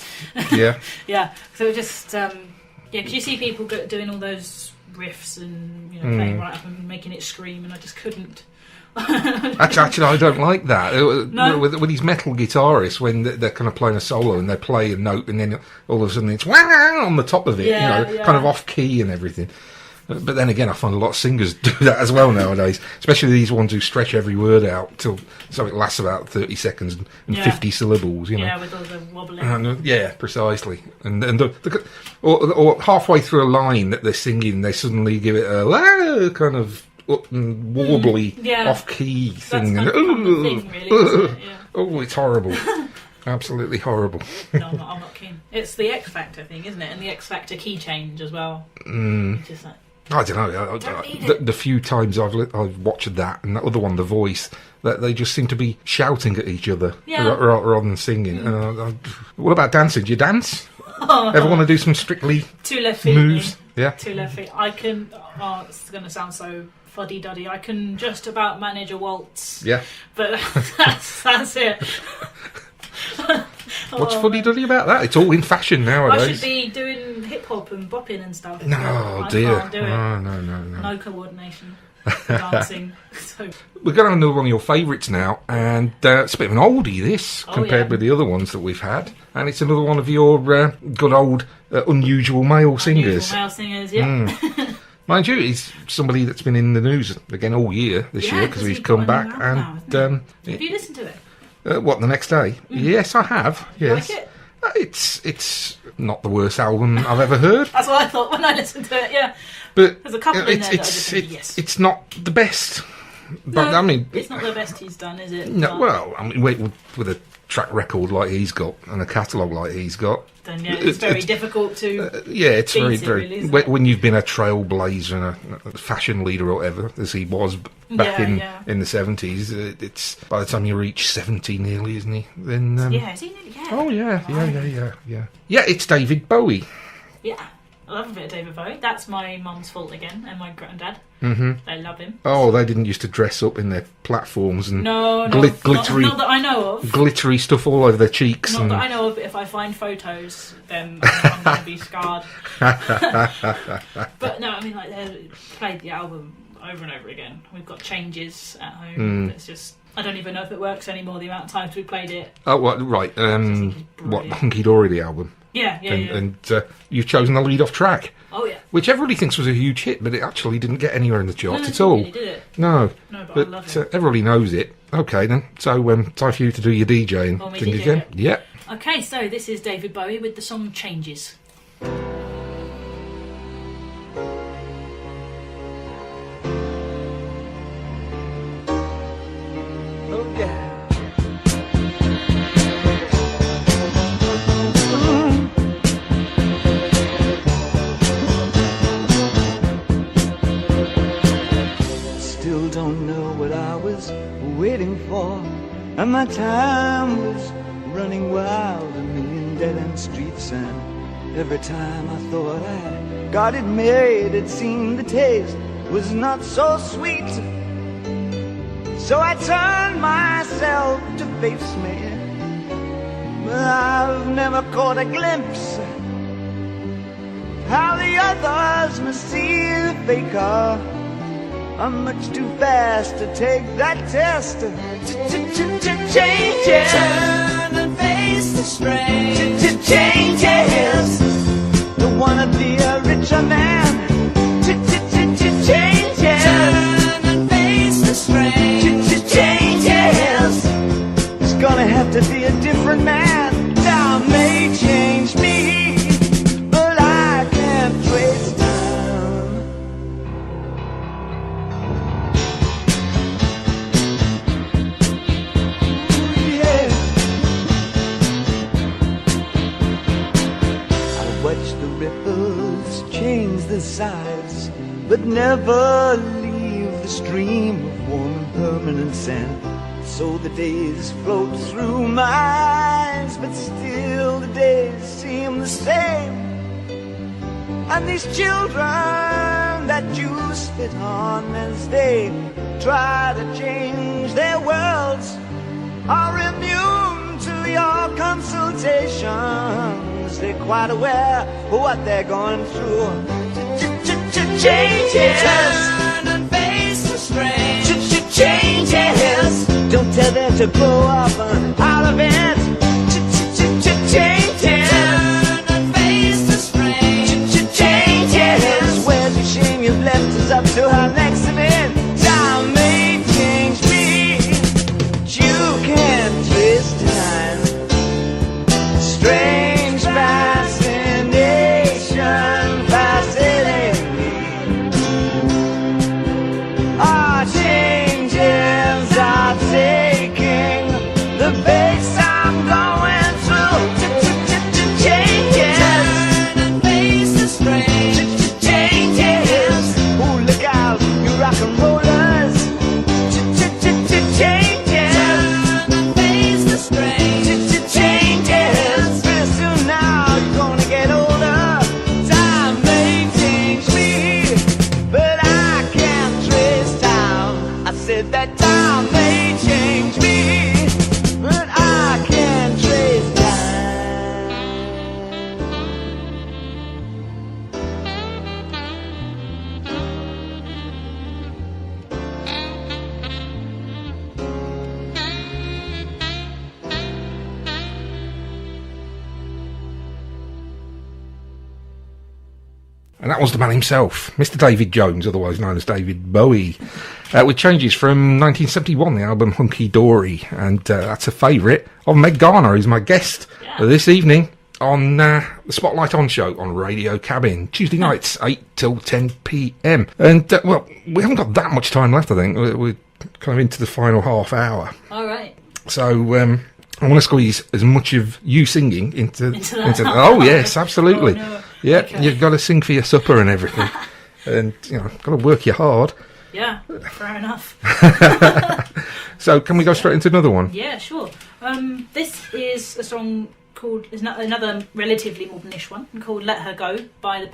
Yeah. Yeah, so just, because you see people doing all those riffs and, playing right up and making it scream, and I just couldn't. Actually, I don't like that. No? With these metal guitarists, when they're kind of playing a solo and they play a note, and then all of a sudden it's wah on the top of it, Yeah. kind of off key and everything. But then again, I find a lot of singers do that as well nowadays, especially these ones who stretch every word out so it lasts about 30 seconds and 50 syllables. Yeah, with all the wobbling. And, yeah, precisely. And or halfway through a line that they're singing, they suddenly give it a kind of up and warbly off-key thing. That's And, kind of the thing, really, isn't it? Yeah. Oh, it's horrible. Absolutely horrible. No, I'm not keen. It's the X Factor thing, isn't it? And the X Factor key change as well. It's just like, I don't know. The few times I've watched that and that other one, The Voice, that they just seem to be shouting at each other rather than singing. What about dancing? Do you dance? Ever want to do some Strictly two left feet moves? Me. Yeah. Two left feet. I can. Oh, it's going to sound so fuddy-duddy. I can just about manage a waltz. Yeah. But that's it. What's fuddy-duddy about that? It's all in fashion nowadays. I should be doing hip-hop and bopping and stuff. No, I dear. can't do it. No. No coordination. Dancing. So. We're going to have another one of your favourites now, and it's a bit of an oldie, this, compared with the other ones that we've had. And it's another one of your good old unusual male singers. Unusual male singers, yeah. Mind you, he's somebody that's been in the news again all year this year because he's come back. And have you listened to it? What, the next day? Yes, I have. Yes. Like it? It's not the worst album I've ever heard. That's what I thought when I listened to it. Yeah, but there's a couple in there that I just think, yes. It's not the best. But No, I mean, it's not the best he's done, is it? No. But Well, I mean, with a track record like he's got and a catalogue like he's got, then it's very difficult to. Yeah, it's beat very, it, very. really, isn't it? When you've been a trailblazer and a fashion leader or whatever, as he was back in the 70s, it's by the time you reach 70 nearly, isn't he? Then Is he nearly? Yeah. Oh yeah. Yeah, it's David Bowie. Yeah, I love a bit of David Bowie. That's my mum's fault again, and my granddad. Mm-hmm. They love him. Oh, they didn't used to dress up in their platforms and glittery. Not that I know of. Glittery stuff all over their cheeks. Not that I know of, but if I find photos, then I'm going to be scarred. But no, I mean, like, they played the album over and over again. We've got Changes at home. It's just, I don't even know if it works anymore, the amount of times we played it. Oh, what, right. What, Hunky Dory, the album? Yeah. And you've chosen the lead-off track. Oh, yeah. Which everybody thinks was a huge hit, but it actually didn't get anywhere in the charts at all. Really, did it? No. No, but I love it. Everybody knows it. Okay, then. So, time for you to do your DJing Oh, me thing DJ, again. Yeah. Okay, so this is David Bowie with the song Changes. Waiting for, and my time was running wild, a million dead-end streets, and every time I thought I got it made, it seemed the taste was not so sweet. So I turned myself to face me, but I've never caught a glimpse how the others must see the faker. I'm much too fast to take that test. Changes. Turn and face the strain. Changes. Don't wanna be a richer man. Changes. Turn and face the strain. Changes. It's gonna have to be a different man. Time may change me, but I can't trace time. Size, but never leave the stream of warm and permanent sand. So the days float through my eyes, but still the days seem the same. And these children that you spit on as they try to change their worlds are immune to your consultations. They're quite aware of what they're going through. Changes. Turn and face the strain. Changes. Don't tell them to grow up out of it. Changes. Turn and face the strain. Changes. Where's your shame? You've left us up to our next event. Time may change me, but you can't twist time. Strange fascination fascinating me. Our changes are taking the pace I'm going through. Changes. Turn and face the strain. Changes. Oh, look out, you rock and rollers. Changes. Turn and face the strain. Changes. Pretty soon now you're gonna get older. Time may change me, but I can't trace time. I said that time may change me, but I can't trace time. And that was the man himself, Mr. David Jones, otherwise known as David Bowie, with changes from 1971, the album Hunky Dory. And that's a favourite of Meg Garner, who's my guest this evening on the Spotlight On show on Radio Cabin, Tuesday nights, 8 till 10 p.m. And, well, we haven't got that much time left, I think. We're kind of into the final half hour. All right. So, I want to squeeze as much of you singing into that. Oh, yes, absolutely. Oh, no. Yeah, Okay. you've got to sing for your supper and everything. And, you know, got to work you hard. Yeah, fair enough. So, can we go straight into another one? Yeah, sure. This is a song called, is another relatively modernish one called "Let Her Go" by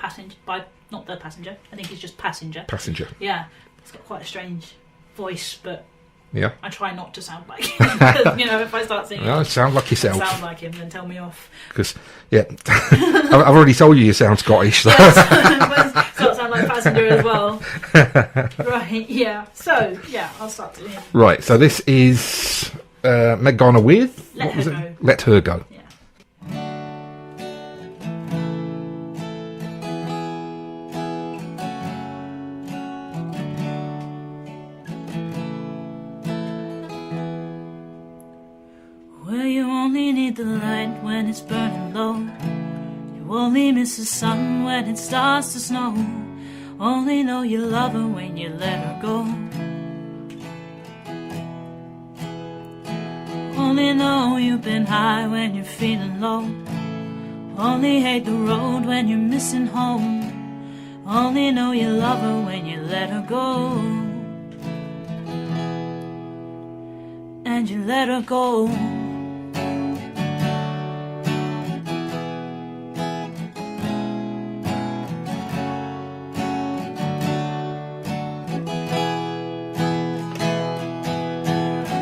not the Passenger. I think it's just Passenger. Passenger. Yeah, it's got quite a strange voice, but Yeah. I try not to sound like him. Because, you know, if I start singing, No, sound like yourself. sound like him, then tell me off. Because, yeah, I've already told you sound Scottish. So. Yeah, so sound like Passenger as well. Right, yeah. So, yeah, I'll start doing it. Right, so this is Meg Garner with... Let what was Her it? Go. Let Her Go. Yeah. Well, you only need the light when it's burning low. You only miss the sun when it starts to snow. Only know you love her when you let her go. Only know you've been high when you're feeling low. Only hate the road when you're missing home. Only know you love her when you let her go. And you let her go.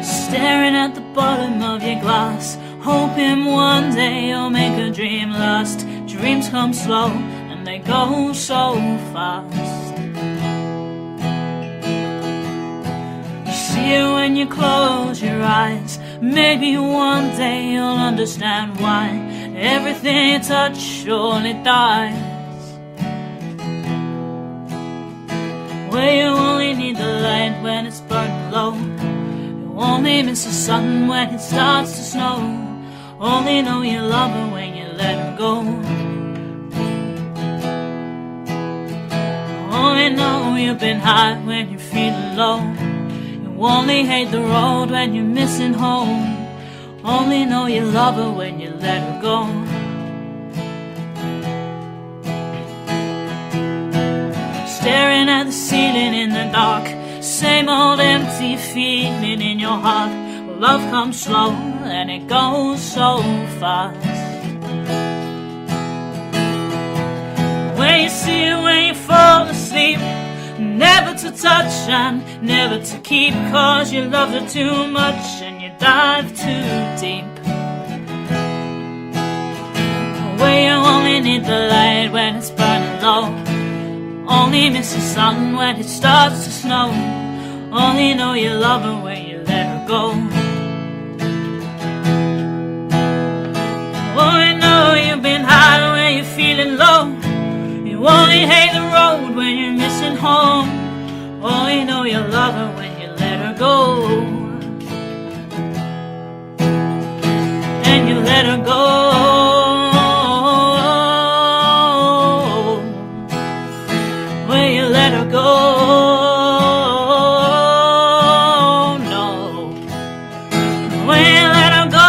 Staring at the bottom of your glass, hoping one day you'll make a dream last. Dreams come slow and they go so fast. You see it when you close your eyes. Maybe one day you'll understand why everything you touch surely dies. Where you only need the light when it's burning low. Only miss the sun when it starts to snow. Only know you love her when you let her go. Only know you've been high when you're feeling low. You only hate the road when you're missing home. Only know you love her when you let her go. Staring at the ceiling in the dark, same old empty feeling in your heart. Love comes slow and it goes so fast. When you see it, when you fall asleep, never to touch and never to keep, 'cause you loved her too much and you dive too deep. Where you only need the light when it's burning low, only miss the sun when it starts to snow, only know you love her when you let her go. Only know you've been high when you're feeling low, you only hate the road when you're missing home, only know you love her when you let her go. And you let her go. When you let her go. No. When you let her go.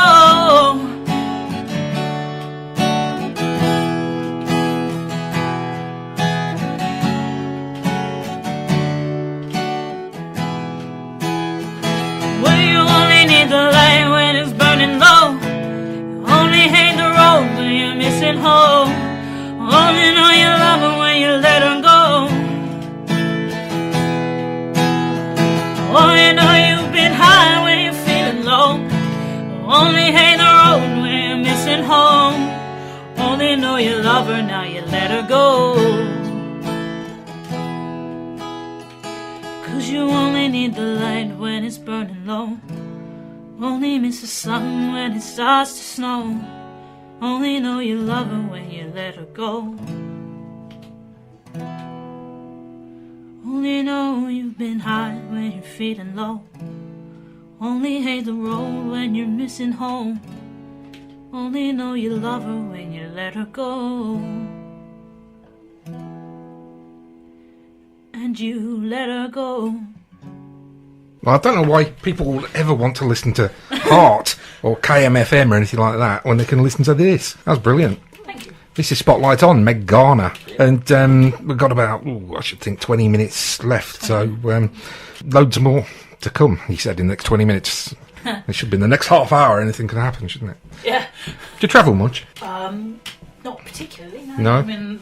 When you only need the light when it's burning low, you only hate the road when you're missing home, only know you love her when you let her go. Only know you've been high when you're feeling low, only hate the road when you're missing home, only know you love her, now you let her go. 'Cause you only need the light when it's burning low, only miss the sun when it starts to snow, only know you love her when you let her go. Only know you've been high when you're feeling low, only hate the road when you're missing home, only know you love her when you let her go. And you let her go. Well, I don't know why people will ever want to listen to Heart or KMFM or anything like that when they can listen to this. That was brilliant. Thank you. This is Spotlight on, Meg Garner. And we've got about, I should think, 20 minutes left. So loads more to come, he said, in the next 20 minutes. It should be in the next half hour. Anything can happen, shouldn't it? Yeah. Do you travel much? Not particularly, no. No? I mean,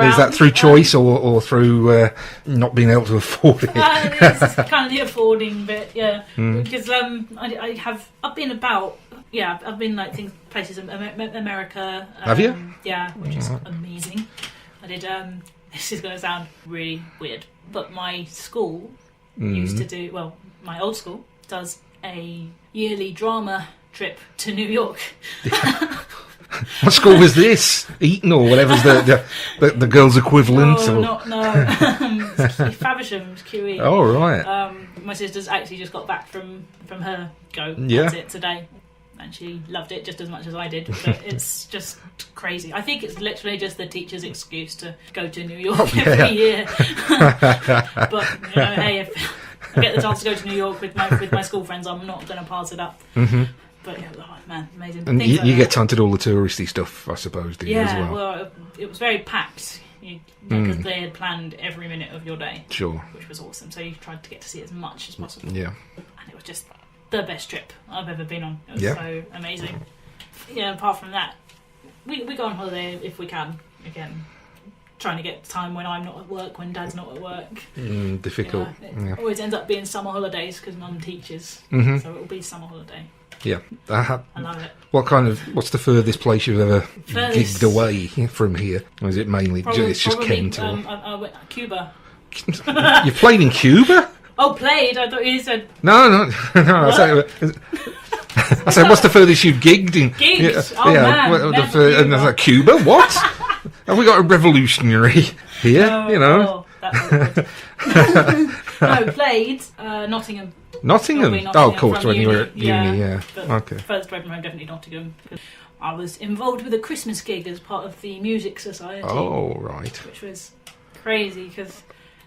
Is that through choice or through not being able to afford it? It's kind of the affording bit, yeah. Because I've been about, yeah, I've been like places in America. Have you? Yeah, which is amazing. I did. This is going to sound really weird, but my school used to do. Well, my old school does a yearly drama trip to New York. What school was this? Eton or whatever's the girls' equivalent? No. Faversham's QE. Oh, right. My sister's actually just got back from her go. Yeah. That's it today. And she loved it just as much as I did. But it's just crazy. I think it's literally just the teacher's excuse to go to New York every year. But, hey, if I get the chance to go to New York with my school friends, I'm not going to pass it up. Mm-hmm. But yeah, oh, man, amazing. And you get time to do all the touristy stuff, I suppose, do you, as well? Well, it was very packed because they had planned every minute of your day. Sure. Which was awesome. So you tried to get to see as much as possible. Yeah. And it was just the best trip I've ever been on. It was so amazing. Yeah, apart from that, we go on holiday if we can. Again, trying to get time when I'm not at work, when Dad's not at work. Difficult. It always ends up being summer holidays because Mum teaches. So it will be summer holiday. Yeah. I love it. What's the furthest place you've ever gigged away from here? Or is it mainly it's just Kent? I went to Cuba. You played in Cuba? Oh, played? I thought you said... No. I said, what's the furthest you've gigged in? Gigged? Man. And I was like, Cuba? What? Have we got a revolutionary here? No, played Nottingham. Nottingham? Oh, of course, when you were at uni, But okay. Furthest away from home, definitely Nottingham. I was involved with a Christmas gig as part of the Music Society. Oh, right. Which was crazy because,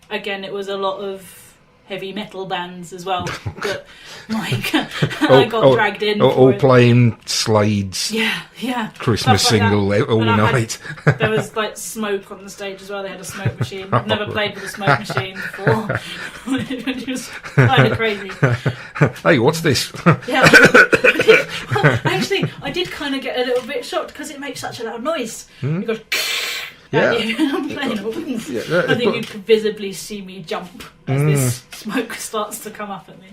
again, it was a lot of heavy metal bands as well. But like, I got dragged in. All playing Slade's yeah, Christmas stuff like single all night. There was like smoke on the stage as well. They had a smoke machine. I've never played with a smoke machine before. It was kind of crazy. Hey, what's this? Yeah. Actually, I did kind of get a little bit shocked because it makes such a loud noise. It goes. Yeah. I'm playing. I think you could visibly see me jump as this smoke starts to come up at me.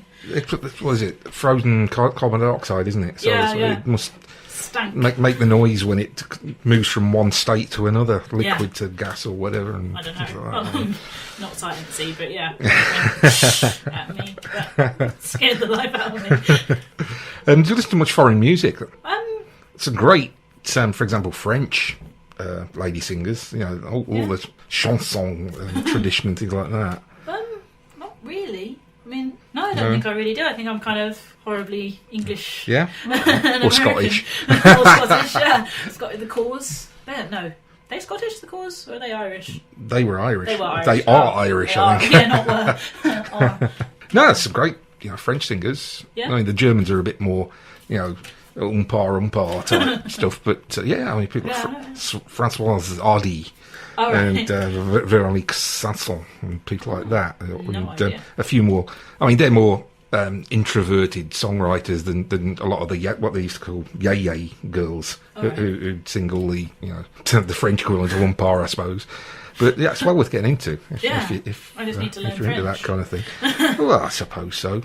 What is it? Frozen carbon dioxide, isn't it? So it must stank. Make the noise when it moves from one state to another, liquid to gas or whatever. And I don't stuff know. like that. Not sight and see, but yeah. At me. That scared the life out of me. Do you listen to much foreign music? It's a great, for example, French lady singers. You know, all the chanson tradition and things like that. Not really. I mean, no, I don't think I really do. I think I'm kind of horribly English. Yeah? and Or Scottish. or Scottish, yeah. The Cause. No. They Scottish, the Cause, or are they Irish? They were Irish. They were Irish. They are Irish, they I think. Yeah, not were. Are. No, it's some great, French singers. Yeah. I mean, the Germans are a bit more, umpar type stuff. But people like Françoise Hardy and Véronique Sanson and people like that. No and idea. a few more. I mean, they're more introverted songwriters than a lot of the what they used to call yay girls who sing all the the French equivalent of umpar, I suppose. But yeah, it's well worth getting into if I just need to learn if you're into that French. kind of thing. Well, I suppose so.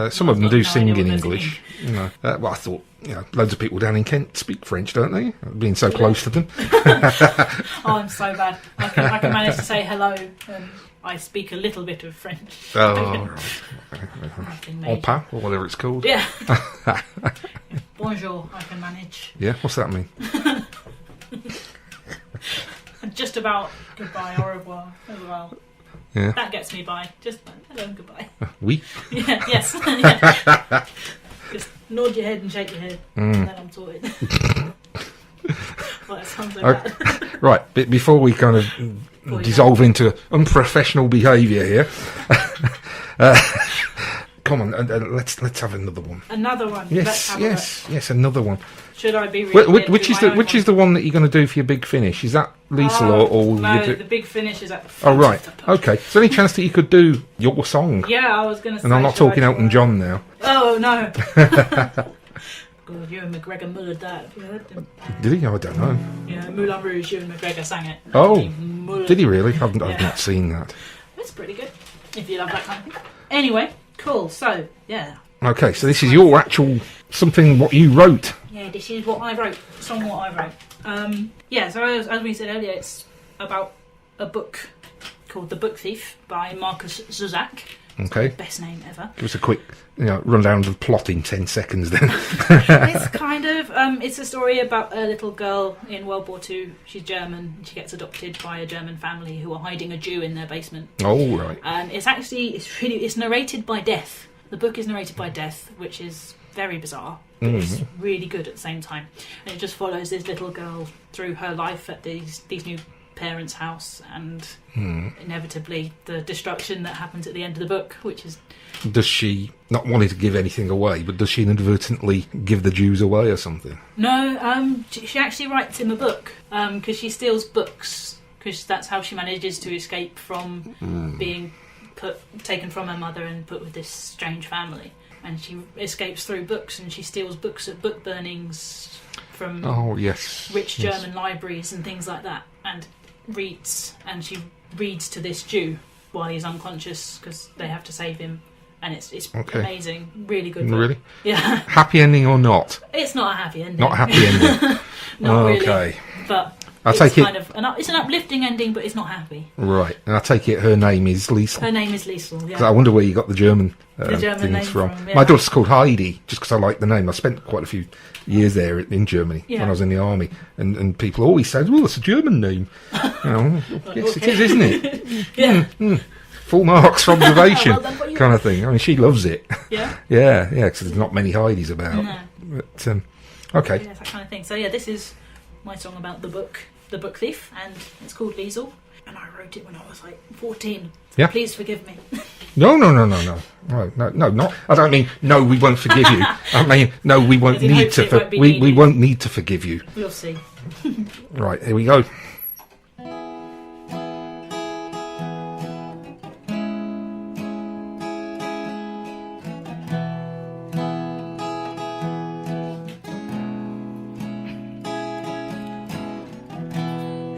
Some of them do sing in English. Well, I thought loads of people down in Kent speak French, don't they? Being so close to them. Oh, I'm so bad. I can manage to say hello, and I speak a little bit of French. Oh, Nothing right. major. Opa, or whatever it's called. Yeah. Bonjour, I can manage. Yeah, what's that mean? And just about goodbye, au revoir as well. Yeah. That gets me by. Just hello and goodbye. Oui. Yeah, yes. Yeah. Just nod your head and shake your head, and then I'm sorted. Well, that sounds so bad. Right, before we kind of dissolve into unprofessional behaviour here, come on, let's have another one. Another one. Let's have Yes, another one. Should I be reading Which is the one that you're going to do for your big finish? Is that Liesl or will no, you do? the big finish is at the Oh front. right, of the book. okay. Is there any chance that you could do your song? Yeah, I was going to say. And I'm not should I talking do Elton it? John now. Oh no. God, you and McGregor mullered that. Have you heard them? Did he? Oh, I don't know. Yeah, Moulin Rouge. You and McGregor sang it. Oh, Mullered. did he really? I've Yeah. not seen that. It's pretty good if you love that kind of thing. Anyway, cool. So yeah, Okay, so this is your actual something what you wrote. yeah. This is what I wrote. Song what I wrote. Yeah. So as we said earlier, it's about a book called The Book Thief by Marcus Zusak. Okay, Best name ever. give us a quick rundown of the plot in 10 seconds then. It's kind of it's a story about a little girl in World War II. She's German. She gets adopted by a German family who are hiding a Jew in their basement. Oh, right. And it's narrated by Death. The book is narrated by Death, which is very bizarre, but it's really good at the same time. And it just follows this little girl through her life at these new parents' house, and inevitably the destruction that happens at the end of the book, which is Does she, not wanting to give anything away, but does she inadvertently give the Jews away or something? no. She actually writes him a book because she steals books, because that's how she manages to escape from being taken from her mother and put with this strange family. And she escapes through books, and she steals books at book burnings from Oh, yes. rich Yes. German libraries and things like that, and she reads to this Jew while he's unconscious because they have to save him, and it's Okay. amazing, really good book. Really? Yeah. Happy ending or not? It's not a happy ending. Not a happy ending. Not Okay. really, but I'll it's take it- kind of it's an uplifting ending, but it's not happy. Right. And I take it her name is Liesl. Her name is Liesl. Yeah. I wonder where you got the German, German things name from. from, yeah. My daughter's called Heidi, just because I like the name. I spent quite a few years there in Germany when I was in the army, and people always said, "Well, it's a German name." Yes, it okay. is, isn't it? Yeah. Full marks for observation, Well done for you. kind of thing. I mean, she loves it. Yeah. yeah, because there's not many Heidis about. No. But okay, Yeah, that kind of thing. So yeah, this is my song about the book Thief, and it's called Liesl, and I wrote it when I was like 14. So Yeah. please forgive me. No. No, not. I don't mean no. We won't forgive you. I mean no. We won't In need hopes to. it won't be We needed. won't need to forgive you. We'll see. Right, here we go.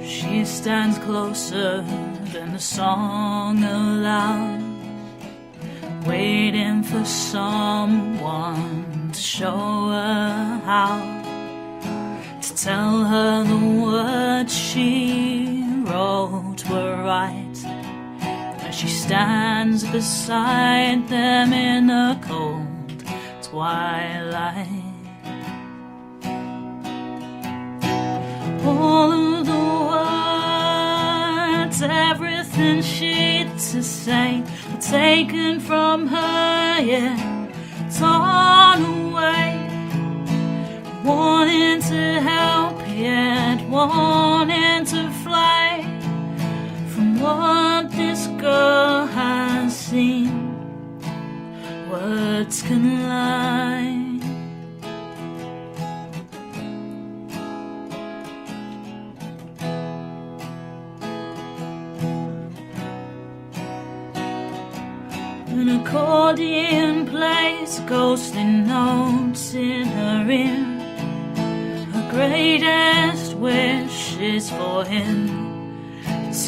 She stands closer than the song allows, waiting for someone to show her how, to tell her the words she wrote were right, as she stands beside them in the cold twilight. All of the words, everything she'd to say, were taken from her, yeah, torn away. Wanting to help, yet wanting to fly from what this girl has seen. Words can lie. An accordion plays ghostly notes in her ear. Her greatest wish is for him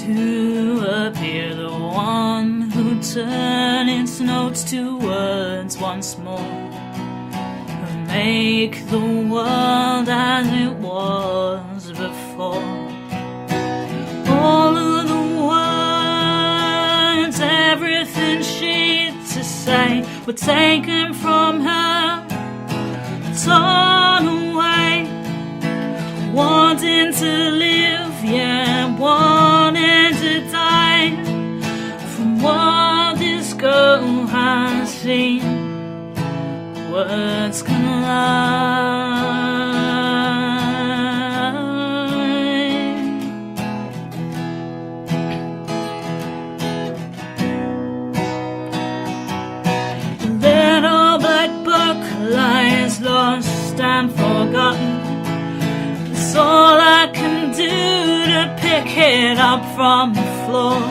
to appear, the one who turn its notes to words once more, and make the world as it was before. All of the words, everything she'd to say, were taken from her, torn away. Wanting to live, yeah, wanting to die from what this girl has seen. Words can lie. The little black book lies lost and forgotten. It's all I can do to pick it up from the floor.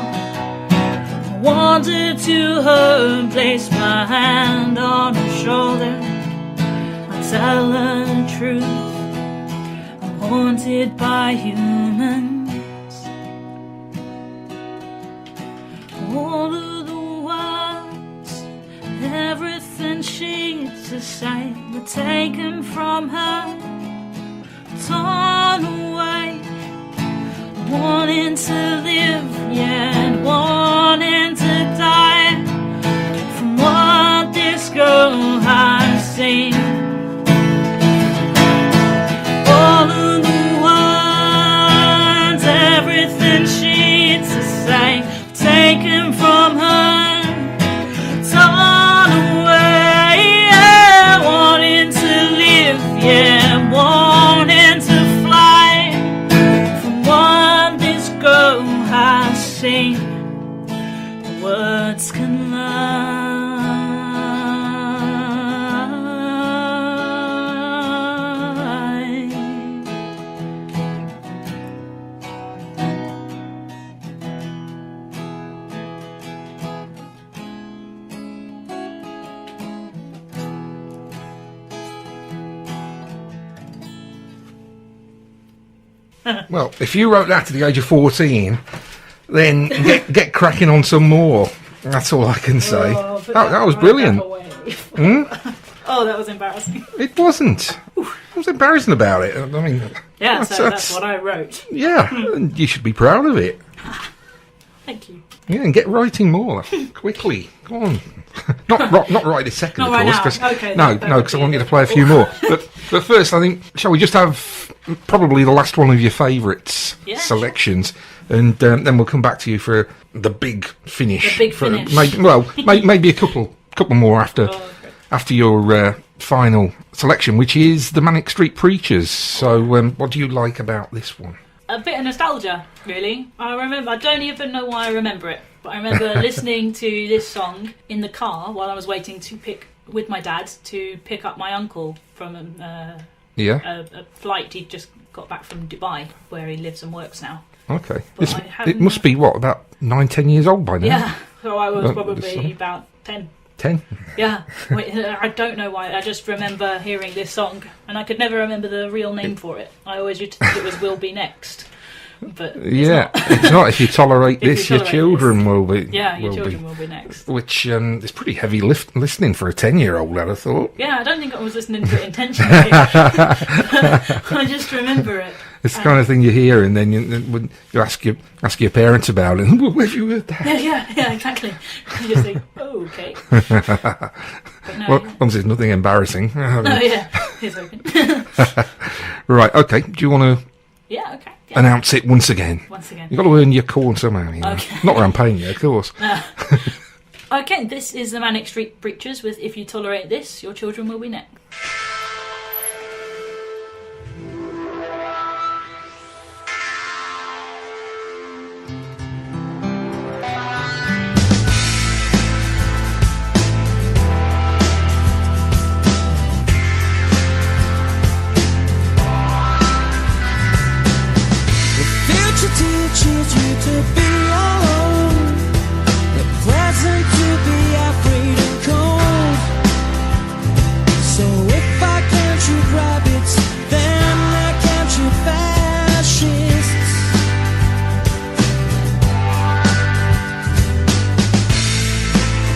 I wanted to her, place my hand on her shoulder. I tell her the truth, I'm haunted by humans. All of the words, everything she'd to say, were taken from her, torn away. Wanting to live, yet wanting to die from what this girl has seen. All of the words, everything she'd to say, taken from her, torn away. Yeah, wanting to live, yeah, wanting to fly from what this girl has seen. Words can lie. Well, if you wrote that at the age of 14, then get cracking on some more. That's all I can say. Oh, put that was right brilliant. back away. Hmm? Oh, that was embarrassing. It wasn't. What's embarrassing about it? I mean, Yeah, so that's what I wrote. yeah, and you should be proud of it. Thank you. Yeah, and get writing more quickly. Go on. not right this second, Not of right course. now. 'Cause- Okay, no, that because I would want be you to a play a bit- few more. But first, I think, shall we just have probably the last one of your favourites Yeah, selections, and then we'll come back to you for the big finish. The big for, finish. Maybe a couple more after Oh, okay. after your final selection, which is the Manic Street Preachers. So, what do you like about this one? A bit of nostalgia, really. I don't even know why I remember it, but but I remember listening to this song in the car while I was waiting with my dad to pick up my uncle from a flight. He'd just got back from Dubai, where he lives and works now. Okay. It must be, about 9-10 years old by now? Yeah, so I was probably about 10. 10? Yeah. Wait, I don't know why. I just remember hearing this song, and I could never remember the real name for it. I always used to think it was Will Be Next. But it's not. If you tolerate this, your children will be. Yeah, your children will be next. Which is pretty heavy listening for a 10-year-old, I'd have thought. Yeah, I don't think I was listening to it intentionally. I just remember it. It's the kind of thing you hear, and then you ask your parents about it. Where have you heard that? Yeah, exactly. You just think, oh, okay. Well, as long as there's nothing embarrassing. He's open. Right, okay. Do you want to? Yeah, okay. Yeah. Announce it once again. You've got to earn your corn somehow. Okay. Not where I'm paying you, of course. Okay, this is the Manic Street Preachers with If You Tolerate This, Your Children Will Be Next. Teaches you to be alone, the present to be afraid and cold. So if I can't shoot rabbits, then I can't shoot fascists.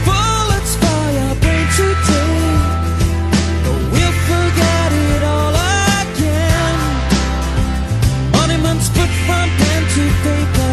Bullets for your brain today, but we'll forget it all again. Monuments put from pen to paper.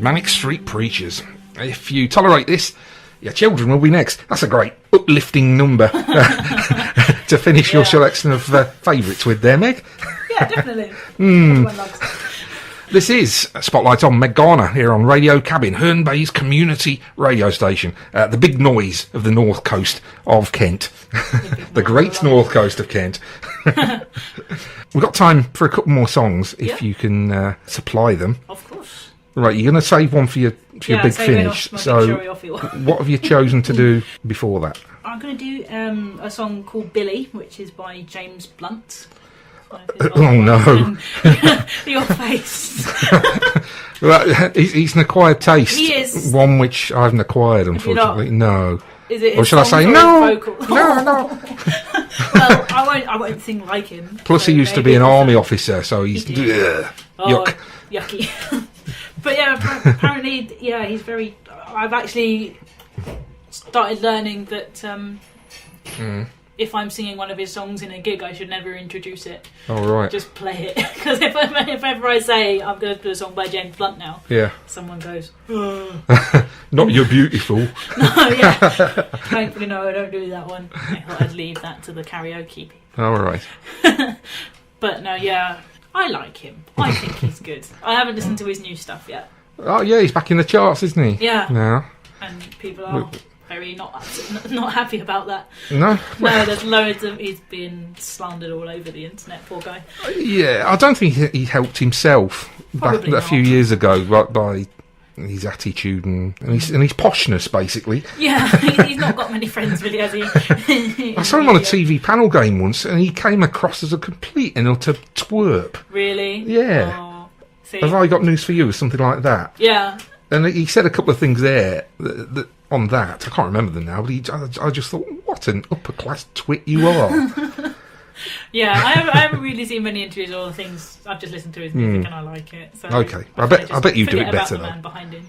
Manic Street Preachers. If you tolerate this, your children will be next. That's a great uplifting number to finish your selection of favourites with there, Meg. Yeah, definitely. Everyone loves it. This is Spotlight on Meg Garner here on Radio Cabin, Herne Bay's community radio station. The big noise of the north coast of Kent. The great north coast of Kent. We've got time for a couple more songs if you can supply them. Of course. Right, you're going to save one for your big finish. So, what have you chosen to do before that? I'm going to do a song called Billy, which is by James Blunt. Oh no! Your face. Well, he's an acquired taste. He is. One which I haven't acquired, unfortunately. No. Is it? Or shall I say no? No. Well, I won't sing like him. Plus, he used to be an army officer, so he's yuck. Yucky. But yeah, apparently, he's very. I've actually started learning that if I'm singing one of his songs in a gig, I should never introduce it. Oh right. Just play it, because if ever I say I'm going to do a song by James Blunt now, someone goes, "Not You're Beautiful." No, yeah. Thankfully, no, I don't do that one. I thought I'd leave that to the karaoke people. All right. But no, I like him. I think he's good. I haven't listened to his new stuff yet. Oh yeah, he's back in the charts, isn't he? Yeah. Now. And people are very not happy about that. No. No, there's loads of he's been slandered all over the internet. Poor guy. Yeah, I don't think he helped himself back a few years ago by his attitude and his poshness, basically. Yeah, he's not got many friends, really, has he? I saw him on a TV panel game once, and he came across as a complete and utter twerp. Really? Yeah. Oh, see? Have I got news for you, or something like that? Yeah. And he said a couple of things there on that. I can't remember them now, but I just thought, what an upper class twit you are. Yeah, I haven't really seen many interviews or things. I've just listened to his music and I like it. So okay, I bet you do it better though. Man behind him.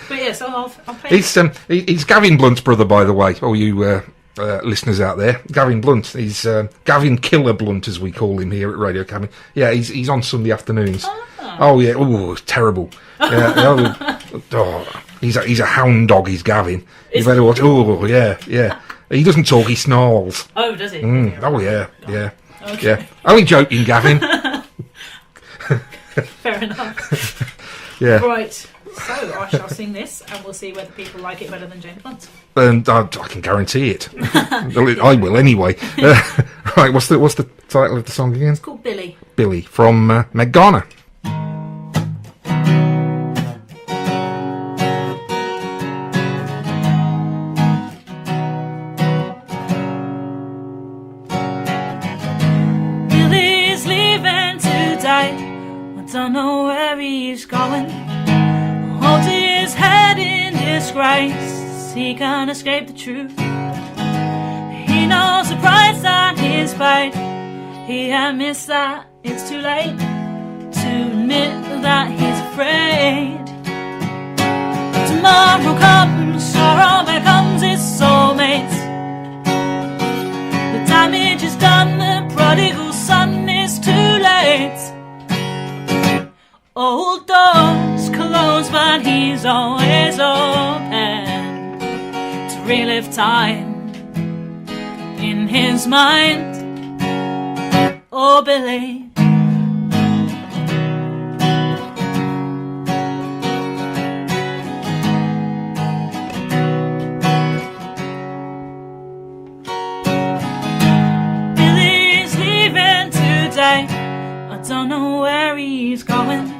But yeah, so I'll play. He's Gavin Blunt's brother, by the way. All you listeners out there, Gavin Blunt. He's Gavin Killer Blunt, as we call him here at Radio Cabin. Yeah, he's on Sunday afternoons. Oh yeah, terrible. Yeah, he's a hound dog. He's Gavin. You better watch. Oh yeah. He doesn't talk. He snarls. Oh, does he? Oh yeah. Okay. Yeah. Only joking, Gavin. Fair enough. Yeah. Right. So I shall sing this, and we'll see whether people like it better than James Blunt. And I can guarantee it. I will anyway. Right. What's the title of the song again? It's called Billy. Billy from Meg Garner. I don't know where he's going. Hold his head in disgrace. He can't escape the truth. He knows the price on his fate. He admits that it's too late to admit that he's afraid. Tomorrow comes, sorrow becomes his soulmate. The damage is done, the prodigal son is too late. Old doors closed, but he's always open to relive time in his mind. Oh, Billy. Billy's leaving today. I don't know where he's going.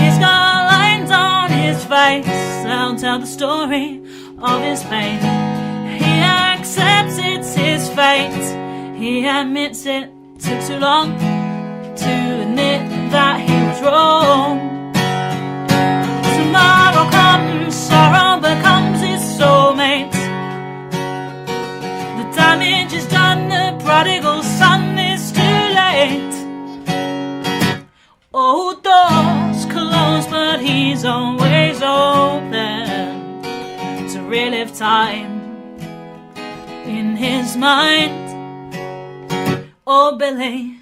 He's got lines on his face. I'll tell the story of his pain. He accepts it's his fate. He admits it took too long to admit that he was wrong. Tomorrow comes, sorrow becomes his soulmate. The damage is done, the prodigal son is too late. Old doors closed, but he's always open to relive time in his mind. Oh, Billy.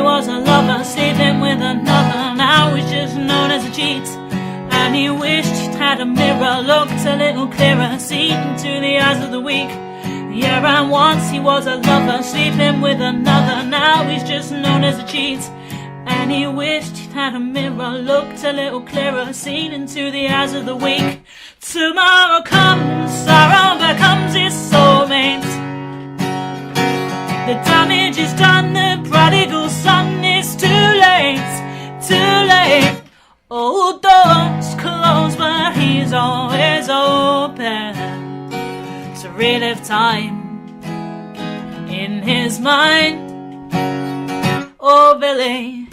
was a lover, sleeping with another. Now he's just known as a cheat. And he wished he'd had a mirror, looked a little clearer, see into the eyes of the weak. Yeah, and once he was a lover, sleeping with another. Now he's just known as a cheat. And he wished he'd had a mirror, looked a little clearer, seen into the eyes of the weak. Tomorrow comes, sorrow becomes his soulmate. The damage is done, the prodigal son is too late, too late. Old doors closed, but he's always open to relive time in his mind. Oh, Billy.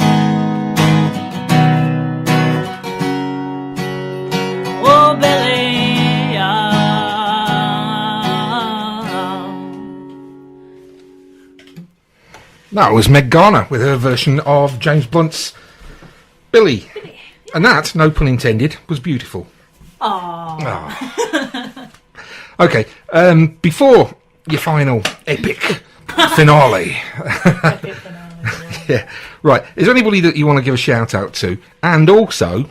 Oh, Billy. That was Meg Garner with her version of James Blunt's Billy. And that, no pun intended, was beautiful. Aww. Okay, before your final epic finale. Yeah, right. Is there anybody that you want to give a shout out to? And also,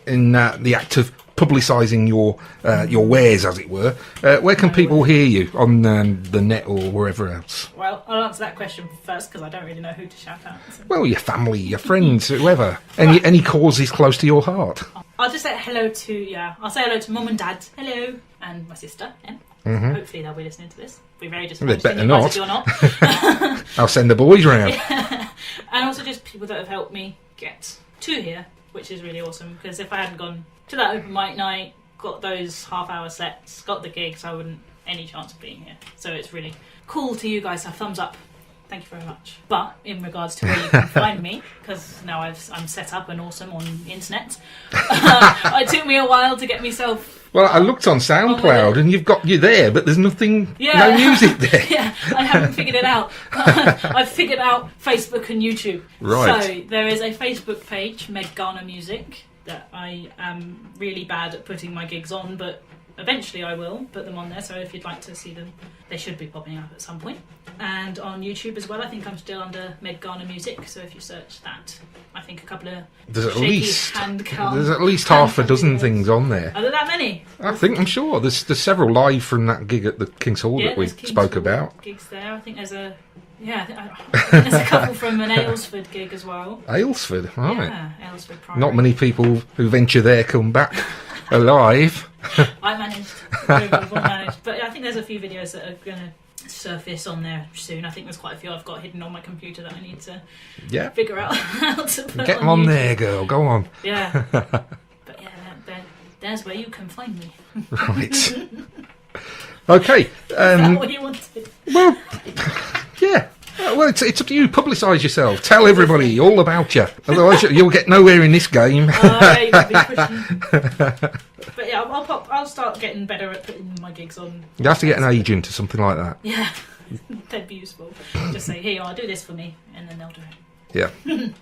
in the act of publicising your wares, as it were, where can people hear you on the net or wherever else? Well, I'll answer that question first because I don't really know who to shout out. So. Well, your family, your friends, whoever. Any causes close to your heart. I'll just say hello to, I'll say hello to Mum and Dad. Hello. And my sister, Em. Mm-hmm. Hopefully they'll be listening to this. Be very disappointed They better in you guys not. if you're not. I'll send the boys round. Yeah. And also just people that have helped me get to here, which is really awesome. Because if I hadn't gone to that open mic night, got those half-hour sets, got the gigs, I wouldn't any chance of being here. So it's really cool to you guys. So thumbs up. Thank you very much. But in regards to where you can find me, because now I'm set up and awesome on the internet, it took me a while to get myself. Well, I looked on SoundCloud and you there, but there's nothing, no music there. Yeah, I haven't figured it out. I've figured out Facebook and YouTube. Right. So there is a Facebook page, Meg Garner Music, that I am really bad at putting my gigs on, but eventually I will put them on there. So if you'd like to see them, they should be popping up at some point. And on YouTube as well, I think I'm still under Meg Garner Music. So if you search that, I think a couple of There's at shaky least hand half a dozen things on there. Are there that many? I think, I'm sure. There's several live from that gig at the King's Hall that we there's King's spoke Hall about. Gigs there. I think there's a there's a couple from an Aylesford gig as well. Aylesford, right. Yeah, Aylesford Priory. Not many people who venture there come back alive. I managed. Very well managed. But I think there's a few videos that are going to surface on there soon. I think there's quite a few I've got hidden on my computer that I need to figure out how to put Get them on YouTube. there, girl. Go on. Yeah. But yeah, there's where you can find me. Right. Okay. Is that what you wanted? Well, yeah. Well, it's up to you. Publicise yourself. Tell everybody all about you. Otherwise, you'll get nowhere in this game. Yeah, you could be pushing. But yeah, I'll start getting better at putting my gigs on. You have to get an agent or something like that. Yeah, that'd be useful. Just say, here, I'll do this for me, and then they'll do it. Yeah. If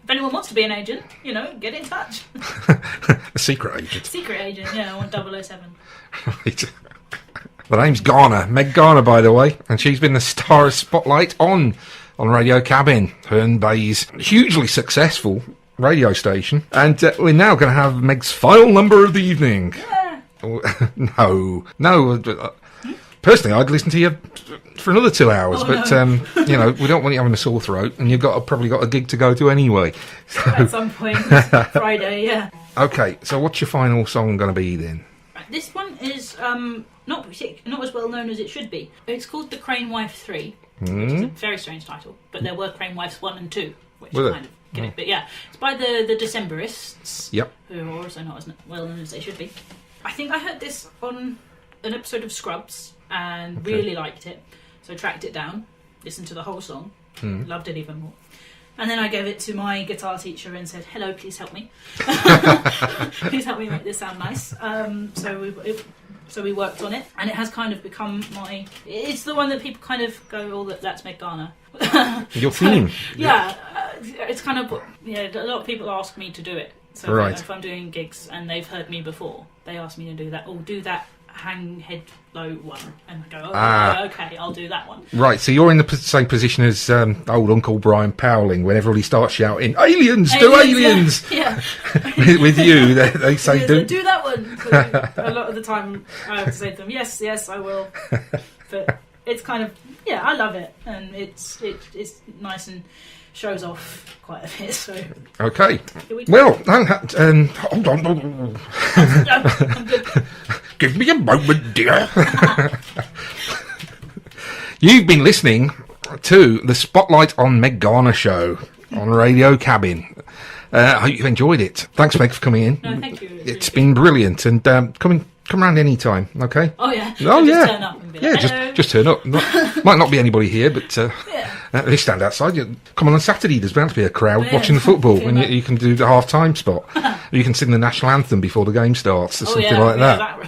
anyone wants to be an agent, get in touch. A secret agent. Secret agent, yeah, I want 007. Right. The name's Garner, Meg Garner, by the way, and she's been the star of Spotlight on Radio Cabin, Herne Bay's hugely successful radio station. And we're now going to have Meg's final number of the evening. Yeah. No. Personally, I'd listen to you for another 2 hours, we don't want you having a sore throat, and you've probably got a gig to go to anyway. So. At some point, Friday, yeah. Okay, so what's your final song going to be then? This one is not as well known as it should be. It's called The Crane Wife 3, which is a very strange title, but there were Crane Wives 1 and 2, which kind of give it. But yeah, it's by the Decemberists, who are also not as well known as they should be. I think I heard this on an episode of Scrubs and really liked it, so tracked it down, listened to the whole song, loved it even more. And then I gave it to my guitar teacher and said, hello, please help me. Please help me make this sound nice. So we worked on it, and it has kind of become it's the one that people kind of go, that's Meg Garner. Your theme. It's kind of, a lot of people ask me to do it. So if I'm doing gigs and they've heard me before, they ask me to do that. Do that hang head low one. And I go, okay, I'll do that one. Right, so you're in the same position as old Uncle Brian Powling when everybody starts shouting, aliens, do aliens! Yeah. with you, they say, do that one. So a lot of the time I have to say to them, yes, I will. But it's kind of, yeah, I love it. And it's nice and shows off quite a bit. So Okay. Well, hold on. I'm good. Give me a moment, dear. You've been listening to the Spotlight on Meg Garner show on Radio Cabin. I hope you've enjoyed it. Thanks, Meg, for coming in. No, thank you. It's been brilliant. And come round any time, okay? Oh, yeah. Oh, Just yeah. turn up and be Yeah, like, hello. just turn up. Might not be anybody here, but Yeah. they stand outside. Come on Saturday, there's bound to be a crowd Yeah. watching the football, Yeah. and you can do the half-time spot. You can sing the national anthem before the game starts, or Oh, something yeah, like yeah, that.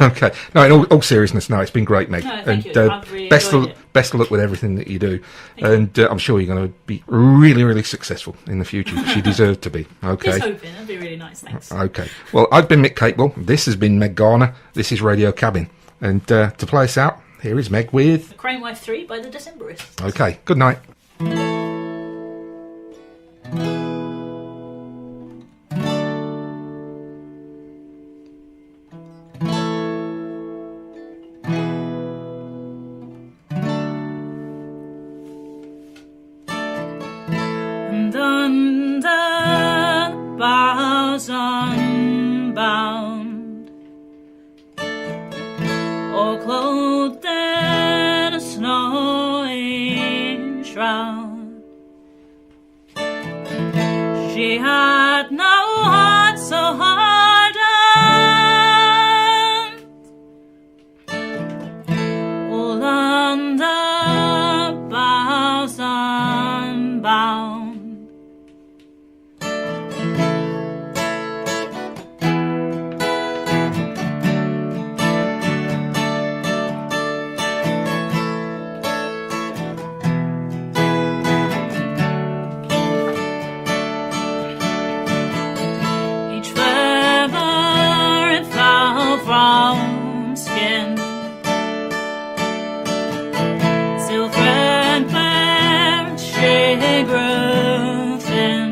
Okay. No, in all seriousness, no, it's been great, Meg. No, thank you. And I've really best enjoyed it. best of luck with everything that you do. Thank And I'm sure you're going to be really, really successful in the future. You deserve to be. Okay. Just hoping. That'd be really nice. Thanks. Okay. Well, I've been Mick Capewell. This has been Meg Garner. This is Radio Cabin. And to play us out, here is Meg with... The Crane Wife 3 by the Decemberists. Okay. Good night. And under the boughs unbound, or clothed in a snowy shroud, she had no heart so hardened. All under boughs unbound. Each feather it fell from skin, till threadbare she grew thin.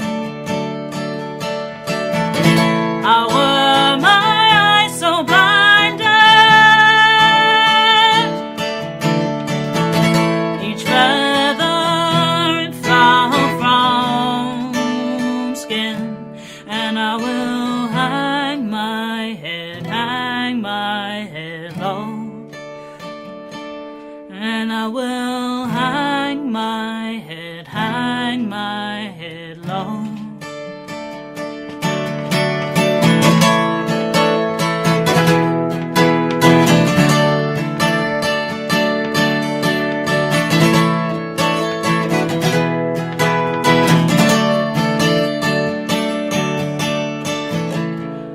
How were my eyes so blinded? Each feather it fell from skin, and I will hang my head low, and I will hang my head low.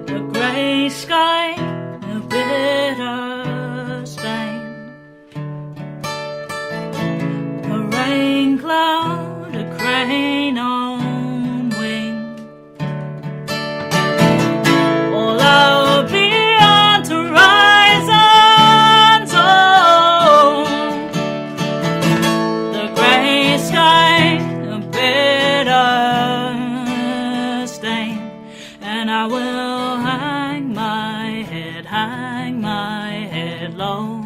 The grey sky, a bitter stain, a rain cloud, a crane on wing, all out beyond horizons. Oh, the grey sky, a bitter stain, and I will hang my head low.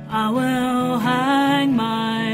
I will hang my